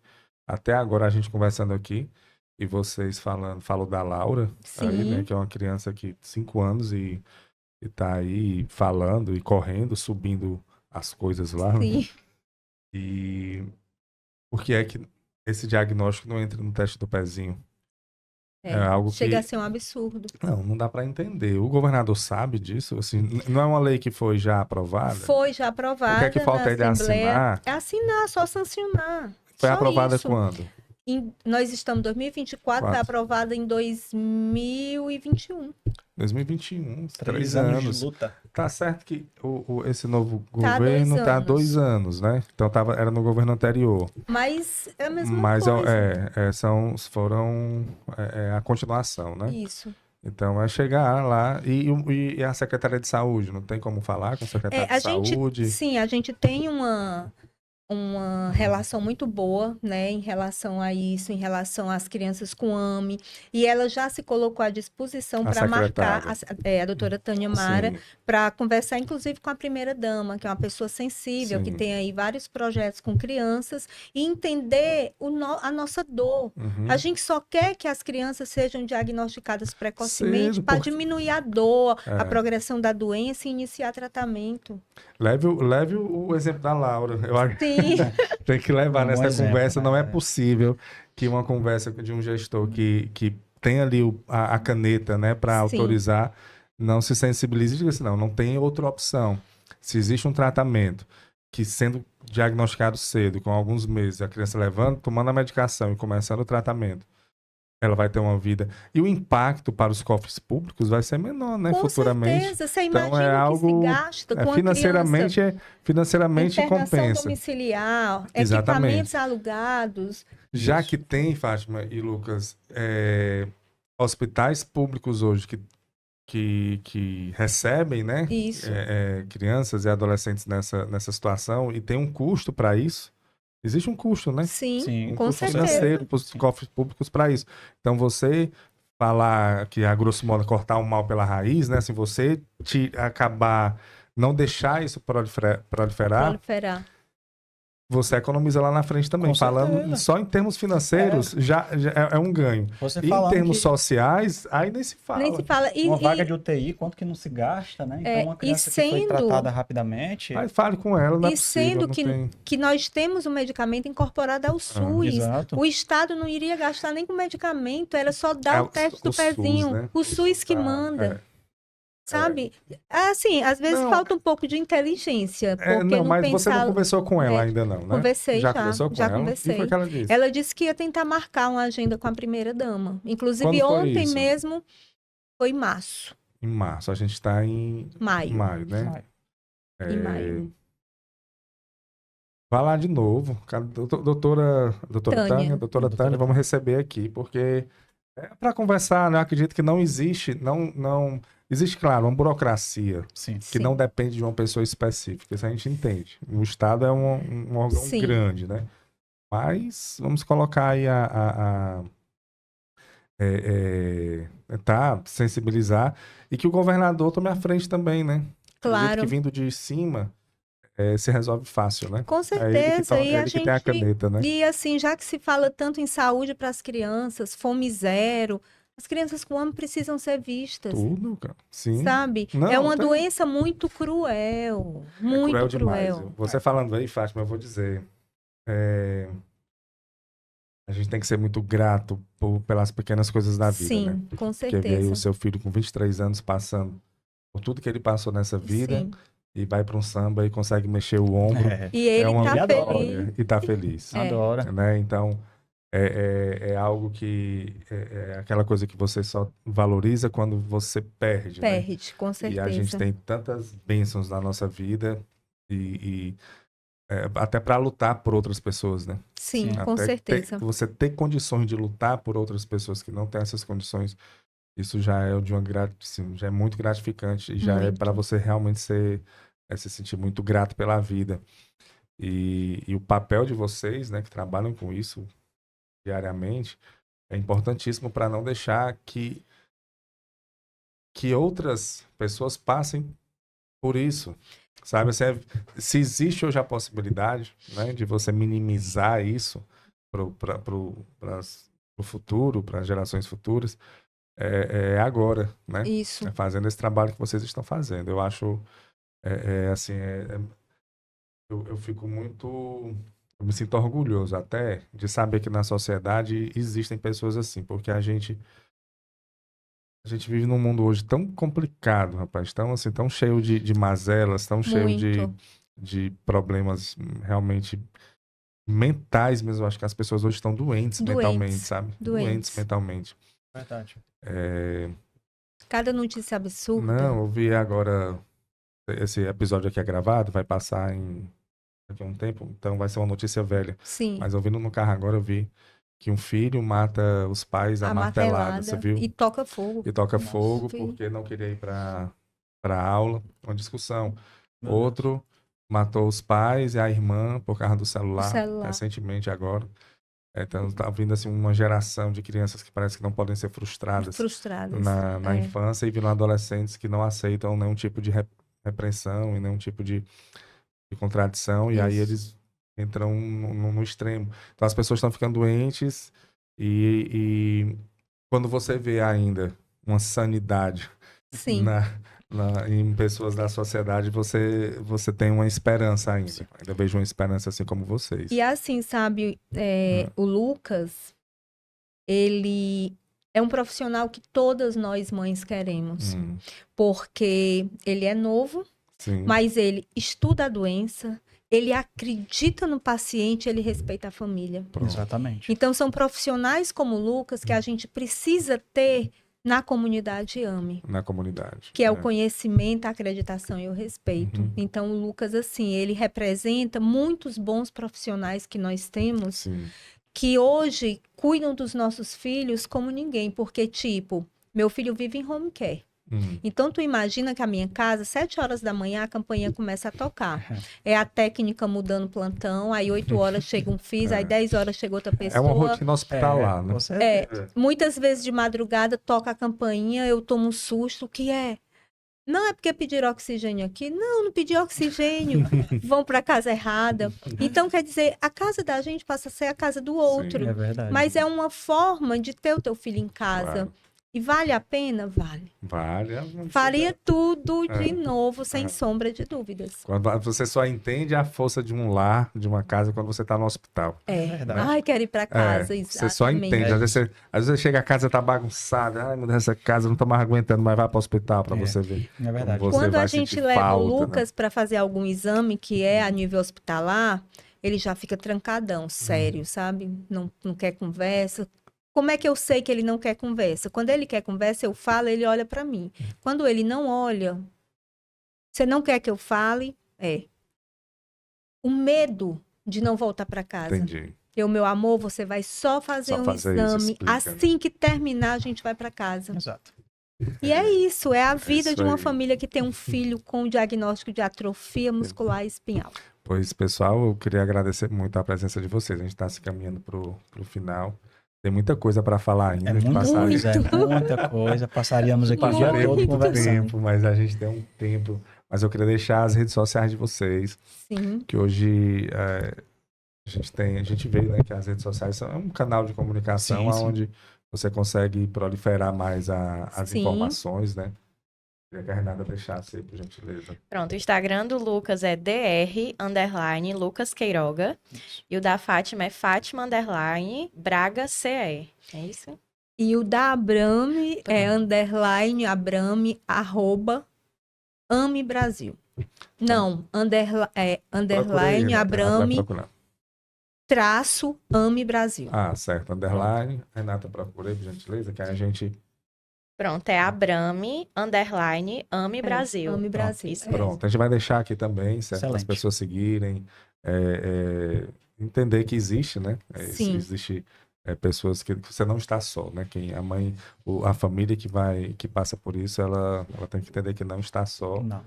até agora a gente conversando aqui, e vocês falam da Laura, aí, né, que é uma criança aqui de 5 anos e tá aí falando e correndo, subindo as coisas lá. Sim. Né? E por que é que esse diagnóstico não entra no teste do pezinho? É algo chega que... a ser um absurdo. Não dá para entender. O governador sabe disso? Assim, não é uma lei que foi já aprovada? Foi já aprovada. O que é que falta ele assinar? É assinar, só sancionar. Foi só aprovada isso. quando? Nós estamos em 2024, foi aprovada em 2021. 2021, 3 3 anos. de luta. Tá certo que esse novo Tá governo 2 tá há anos. 2 anos, né? Então era no governo anterior. Mas é a mesma Mas coisa. foram a continuação, né? Isso. Então é chegar lá e a Secretaria de Saúde, não tem como falar com a Secretaria de Saúde? Sim, a gente tem uma relação muito boa, né, em relação a isso, em relação às crianças com AME, e ela já se colocou à disposição para marcar a doutora Tânia Mara para conversar, inclusive, com a primeira-dama, que é uma pessoa sensível, que tem aí vários projetos com crianças, e entender a nossa dor. A gente só quer que as crianças sejam diagnosticadas precocemente para diminuir a dor, a progressão da doença e iniciar tratamento. Leve o exemplo da Laura. Eu acho Sim. Tem que levar nessa conversa. Né? Não é possível que uma conversa de um gestor que tem ali a caneta, né, para autorizar, não se sensibilize e diga assim, não tem outra opção. Se existe um tratamento que, sendo diagnosticado cedo, com alguns meses, a criança tomando a medicação e começando o tratamento, ela vai ter uma vida. E o impacto para os cofres públicos vai ser menor, né? Com Futuramente. certeza, você Então, imagina é o que algo, se gasta com a financeiramente, criança. financeiramente Internação compensa. domiciliar, Exatamente. equipamentos alugados. Já que tem, Fátima e Lucas, hospitais públicos hoje que recebem, né, Isso. crianças e adolescentes nessa situação e tem um custo para isso. Existe um custo, né? Sim, Um com custo certeza. financeiro para os cofres públicos para isso. Então, você falar que, a grosso modo, cortar o mal pela raiz, né? Se você acabar, não deixar isso proliferar, você economiza lá na frente também. Com Falando certeza. só em termos financeiros, já é um ganho. Você E em falando termos que sociais, aí nem se fala. Nem se fala. uma vaga de UTI, quanto que não se gasta, né? Então, uma criança que foi sendo- tratada rapidamente... Aí fale com ela, não é E possível, sendo não tem... que nós temos um medicamento incorporado ao SUS. Exato. O Estado não iria gastar nem com medicamento, era só dar o teste do o SUS, pezinho. né? O SUS que Tá, manda. Sabe? Assim, às vezes Não, falta um pouco de inteligência. Porque não, mas você não pensar... conversou com ela É, ainda não, né? Conversei já, conversou com já ela? conversei. E foi o que ela disse? Ela disse que ia tentar marcar uma agenda com a primeira-dama. Inclusive, Quando foi ontem isso? mesmo foi em março, Em março, a gente está em maio. maio, né? Vai. Em maio. Vai lá de novo. Doutora Tânia. Tânia, vamos receber aqui, porque para conversar, né? Eu acredito que não existe, não existe, claro, uma burocracia Sim. que não depende de uma pessoa específica, isso a gente entende. O Estado é um órgão Sim. grande, né? Mas vamos colocar aí sensibilizar e que o governador tome a frente também, né? Acredito Claro. que vindo de cima se resolve fácil, né? Com É certeza. E a ele que tem a gente. caneta, né? E assim, já que se fala tanto em saúde para as crianças, fome zero, as crianças com fome precisam ser vistas. Tudo, cara. Sim. Sabe? Não, é uma tem- doença muito cruel. Muito cruel demais. cruel. Você falando aí, Fátima, eu vou dizer. A gente tem que ser muito grato pelas pequenas coisas da vida, Sim, né? com Porque ver aí o certeza. seu filho com 23 anos passando por tudo que ele passou nessa vida Sim. e vai para um samba e consegue mexer o ombro E ele uma tá vitória. feliz. e tá feliz. É. Adora. Né? Então, é algo que é aquela coisa que você só valoriza quando você perde, né? Perde, com E a gente certeza. tem tantas bênçãos na nossa vida até para lutar por outras pessoas, né? Sim, Sim. com Até certeza. você ter condições de lutar por outras pessoas que não têm essas condições, isso já é já é muito gratificante e já é Muito. para você realmente se sentir muito grato pela vida. E o papel de vocês, né, que trabalham com isso diariamente, é importantíssimo para não deixar que outras pessoas passem por isso. Sabe, se existe hoje a possibilidade, né, de você minimizar isso para o futuro, para as gerações futuras, é agora, né? Isso. Fazendo esse trabalho que vocês estão fazendo. Eu acho, assim, eu fico muito... Eu me sinto orgulhoso até de saber que na sociedade existem pessoas assim, porque a gente vive num mundo hoje tão complicado, rapaz, tão assim, tão cheio de mazelas, tão cheio Muito. de problemas realmente mentais mesmo. Eu acho que as pessoas hoje estão doentes mentalmente, sabe? Doentes. Mentalmente. Verdade. Cada notícia absurda. Não, eu vi agora, esse episódio aqui é gravado, vai passar daqui a um tempo, então vai ser uma notícia velha. Sim. Mas ouvindo no carro agora, eu vi que um filho mata os pais à martelada, você viu? E toca fogo. E toca Nossa. fogo Vi. porque não queria ir para aula. Uma discussão. Meu Deus. Outro matou os pais e a irmã por causa do celular, celular. recentemente agora. Então tá vindo assim uma geração de crianças que parece que não podem ser frustradas Frustradas. na É. infância e viram adolescentes que não aceitam nenhum tipo de repreensão e nenhum tipo de contradição e aí Isso. eles entram no extremo. Então as pessoas estão ficando doentes e quando você vê ainda uma sanidade Sim. em pessoas da sociedade, você tem uma esperança ainda. Ainda vejo uma esperança assim como vocês. E assim, sabe, o Lucas, ele é um profissional que todas nós mães queremos. Porque ele é novo, Sim. mas ele estuda a doença, ele acredita no paciente, ele respeita a família. Pronto. Exatamente. Então, são profissionais como o Lucas que a gente precisa ter na comunidade AME, Na comunidade. que é o conhecimento, a acreditação e o respeito. Uhum. Então, o Lucas, assim, ele representa muitos bons profissionais que nós temos, Sim. que hoje cuidam dos nossos filhos como ninguém, porque, tipo, meu filho vive em home care. Então, tu imagina que a minha casa, 7 horas da manhã, a campainha começa a tocar. É a técnica mudando plantão, aí 8 horas chega um FIS, aí 10 horas chega outra É pessoa. uma rotina hospitalar, né? Com certeza. Muitas vezes de madrugada toca a campainha, eu tomo um susto, o que é? Não é porque pediram oxigênio aqui? Não pedi oxigênio. Vão para a casa errada. Então, quer dizer, a casa da gente passa a ser a casa do outro. É verdade. Mas é uma forma de ter o teu filho em casa. Claro. E vale a pena? Vale. Vale. Faria tudo de novo, sem sombra de dúvidas. Quando você só entende a força de um lar, de uma casa, quando você tá no hospital. É. verdade. Ai, quero ir para casa. Você só exatamente. entende. Às vezes você chega a casa tá bagunçada. Ai, meu Deus, essa casa eu não tô mais aguentando, mas vai para o hospital para você ver. É verdade. Como você Quando vai a gente sentir leva falta, o né? Lucas para fazer algum exame que é a nível hospitalar, ele já fica trancadão, sério, sabe? Não quer conversa. Como é que eu sei que ele não quer conversa? Quando ele quer conversa, eu falo, ele olha para mim. Quando ele não olha, você não quer que eu fale? É. O medo de não voltar para casa. Entendi. Meu amor, você vai só fazer Só um fazer isso, exame. explica, né? Assim que terminar, a gente vai para casa. Exato. E é isso, é a vida isso de uma aí. família que tem um filho com diagnóstico de atrofia muscular espinhal. Pois, pessoal, eu queria agradecer muito a presença de vocês. A gente está se caminhando pro final. Tem muita coisa para falar ainda. É a gente muita passaria- coisa, é muita coisa. Passaríamos aqui o dia passaria todo muito conversando. tempo, mas a gente tem um tempo. Mas eu queria deixar as redes sociais de vocês, Sim, que hoje a gente vê, né, que as redes sociais são um canal de comunicação Sim, sim. onde você consegue proliferar mais as Sim. informações, né? Queria que a Renata deixasse aí, por gentileza. Pronto, o Instagram do Lucas é dr_Lucas Queiroga. E o da Fátima é Fátima_Braga CE. É isso? e o da Abrame é _ Abrame @Ame Brasil. Não, underline Abrame _Ame Brasil. Ah, certo. Underline. Renata, procura aí, por gentileza, que aí a gente... Pronto, é Abrame_Ame Brasil. Ame Brasil. Isso É. mesmo. Pronto, a gente vai deixar aqui também, certo? Para as Excelente. pessoas seguirem, entender que existe, né? Sim. Existe pessoas que você não está só, né? Quem, a mãe, a família que passa por isso, ela tem que entender que não está só. Não.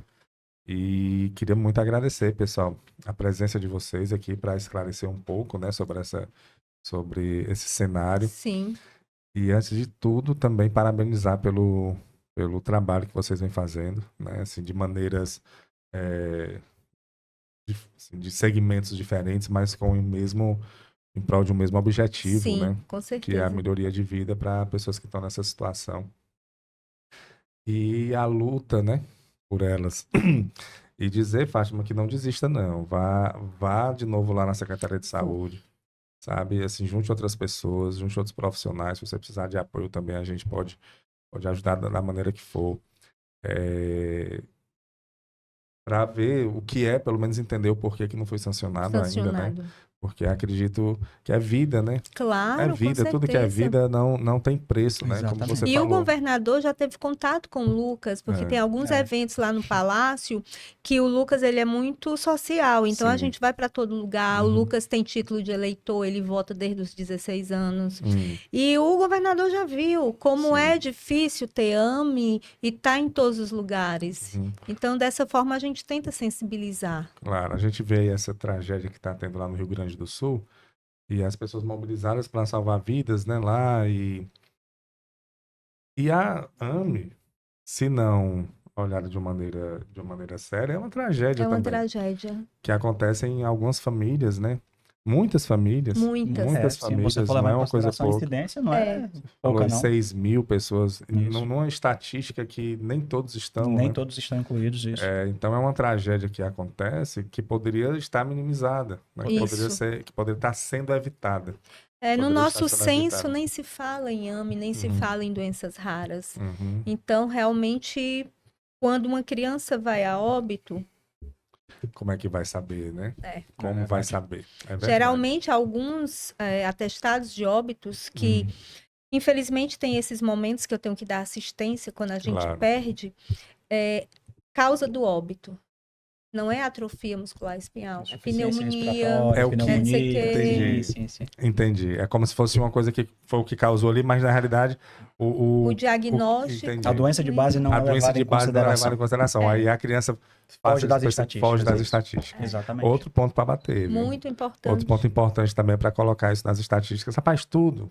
E queria muito agradecer, pessoal, a presença de vocês aqui para esclarecer um pouco, né, sobre esse cenário. Sim, E antes de tudo, também parabenizar pelo trabalho que vocês vêm fazendo, né? Assim, de maneiras, de segmentos diferentes, mas com o mesmo, em prol de um mesmo objetivo, sim, né? com Que é a certeza. melhoria de vida para pessoas que estão nessa situação. E a luta, né, por elas. E dizer, Fátima, que não desista, não. Vá de novo lá na Secretaria de Saúde. Sabe, assim, junte outras pessoas, junte outros profissionais. Se você precisar de apoio também, a gente pode ajudar da maneira que for. Para ver o que é, pelo menos entender o porquê que não foi sancionado ainda, né? Sancionado. Porque acredito que é vida, né? Claro, É vida, com tudo que é certeza. vida não tem preço, né? Como Exatamente. você E o falou. governador já teve contato com o Lucas, porque tem alguns É. eventos lá no Palácio que o Lucas ele é muito social, então a Sim. gente vai para todo lugar. O Lucas tem título de eleitor, ele vota desde os 16 anos. E o governador já viu como Sim. é difícil ter AME e tá em todos os lugares. Uhum. Então, dessa forma, a gente tenta sensibilizar. Claro, a gente vê essa tragédia que está tendo lá no Rio Grande do Sul e as pessoas mobilizadas para salvar vidas, né, lá e a AME, se não olhada de uma maneira séria, é uma tragédia É uma também, tragédia. que acontece em algumas famílias, né? Muitas famílias, Muitas. Se famílias, você for não levar é em uma coisa consideração a pouca. incidência, não É. é Falou pouca, em não. 6.000 pessoas, Isso. numa estatística que nem todos estão, Nem né? todos estão incluídos isso. Então é uma tragédia que acontece que poderia estar minimizada, né? Que Isso. poderia estar sendo evitada. No Poderia nosso estar sendo censo evitada. nem se fala em AME, nem se Uhum. fala em doenças raras. Uhum. Então, realmente, quando uma criança vai a óbito, como é que vai saber, né? Como É vai verdade. saber? É verdade. Geralmente, alguns atestados de óbitos que, infelizmente, tem esses momentos que eu tenho que dar assistência quando a gente Claro. perde, causa do óbito. Não é atrofia muscular espinhal, é Insuficiência pneumonia, respiratória, É o que- não sei pneumonia, quê. sim. Entendi. É como se fosse uma coisa que foi o que causou ali, mas na realidade O diagnóstico. entendi. A doença de base não A é doença levada de em base não é levada consideração. em consideração. É. Aí a criança Foge das foge estatísticas. das Isso. estatísticas. Exatamente. Outro ponto para bater, viu? Muito importante. Outro ponto importante também para colocar isso nas estatísticas. Rapaz, tudo.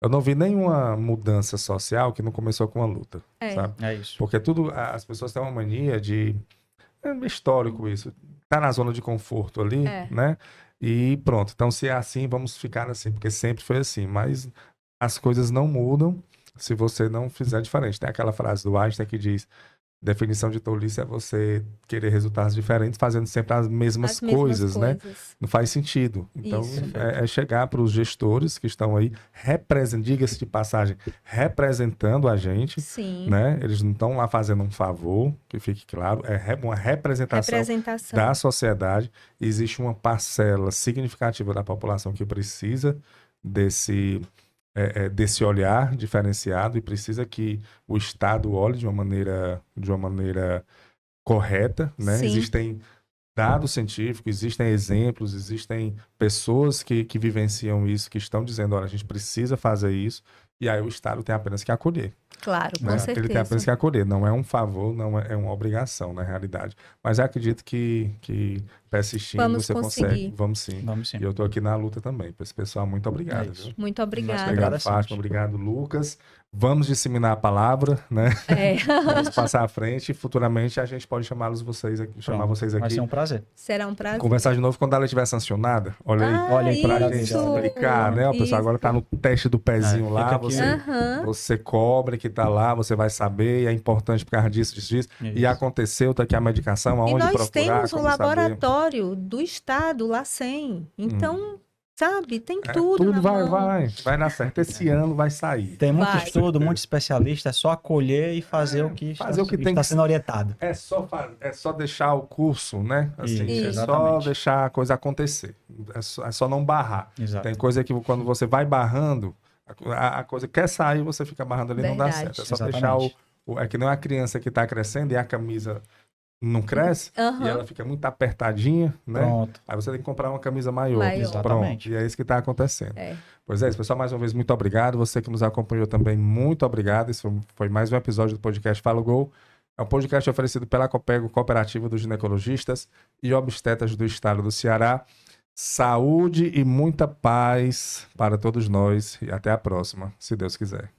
Eu não vi nenhuma mudança social que não começou com uma luta, É. sabe? É isso. Porque as pessoas têm uma mania de... É histórico isso. Tá na zona de conforto ali, É. né? E pronto. Então, se é assim, vamos ficar assim. Porque sempre foi assim. Mas as coisas não mudam se você não fizer diferente. Tem aquela frase do Einstein que diz: definição de tolice é você querer resultados diferentes fazendo sempre as mesmas coisas, né? Não faz sentido. Então, Isso. é chegar para os gestores que estão aí, diga-se de passagem, representando a gente, Sim. né? Eles não estão lá fazendo um favor, que fique claro, é uma representação da sociedade. Existe uma parcela significativa da população que precisa desse olhar diferenciado e precisa que o Estado olhe de uma maneira correta, né? Sim. Existem dados científicos, existem exemplos, existem pessoas que vivenciam isso, que estão dizendo, olha, a gente precisa fazer isso, e aí o Estado tem apenas que acolher. Claro, com Né? certeza. Ele tem apenas que acolher, não é um favor, não é uma obrigação, na realidade. Mas eu acredito que persistindo Vamos você conseguir. consegue. Vamos sim. Vamos sim. E eu estou aqui na luta também. Para esse pessoal, muito obrigado. É isso. Viu? Muito obrigada. Obrigado, agradecemos. Fátima. Obrigado, Lucas. Vamos disseminar a palavra, né? É. Vamos passar à frente e futuramente a gente pode chamar vocês aqui, Vai ser um prazer. Será um prazer. conversar de novo quando ela estiver sancionada. Olha aí. Olha aí, Pra maravilha. gente isso. explicar, né? O pessoal agora tá no teste do pezinho Fica lá. aqui. Você cobre que tá lá, você vai saber, e é importante por causa disso. E Isso. aconteceu, tá aqui a medicação, E aonde nós procurar, temos o como saber. laboratório do Estado, o LACEN. Então, sabe, tem tudo Tudo na mão. vai dar certo. Esse ano vai sair. Tem muito Vai. estudo, muito especialista, é só acolher e fazer o que fazer o que tem está que sendo orientado. É só deixar o curso, né? Assim, Isso, é só exatamente. deixar a coisa acontecer. É só não barrar. Exato. Tem coisa que quando você vai barrando, a coisa quer sair, você fica barrando ali e não dá Verdade. certo. É só Exatamente. deixar é que nem uma criança que está crescendo e a camisa não cresce Aham. e ela fica muito apertadinha, né? Pronto. Aí você tem que comprar uma camisa maior. Maior. Exatamente. Pronto. E é isso que está acontecendo. É. Pois é, isso, pessoal, mais uma vez, muito obrigado. Você que nos acompanhou também, muito obrigado. Isso foi mais um episódio do podcast Fala Gol. É um podcast oferecido pela Copego, Cooperativa dos Ginecologistas e Obstetras do Estado do Ceará. Saúde e muita paz para todos nós. E até a próxima, se Deus quiser.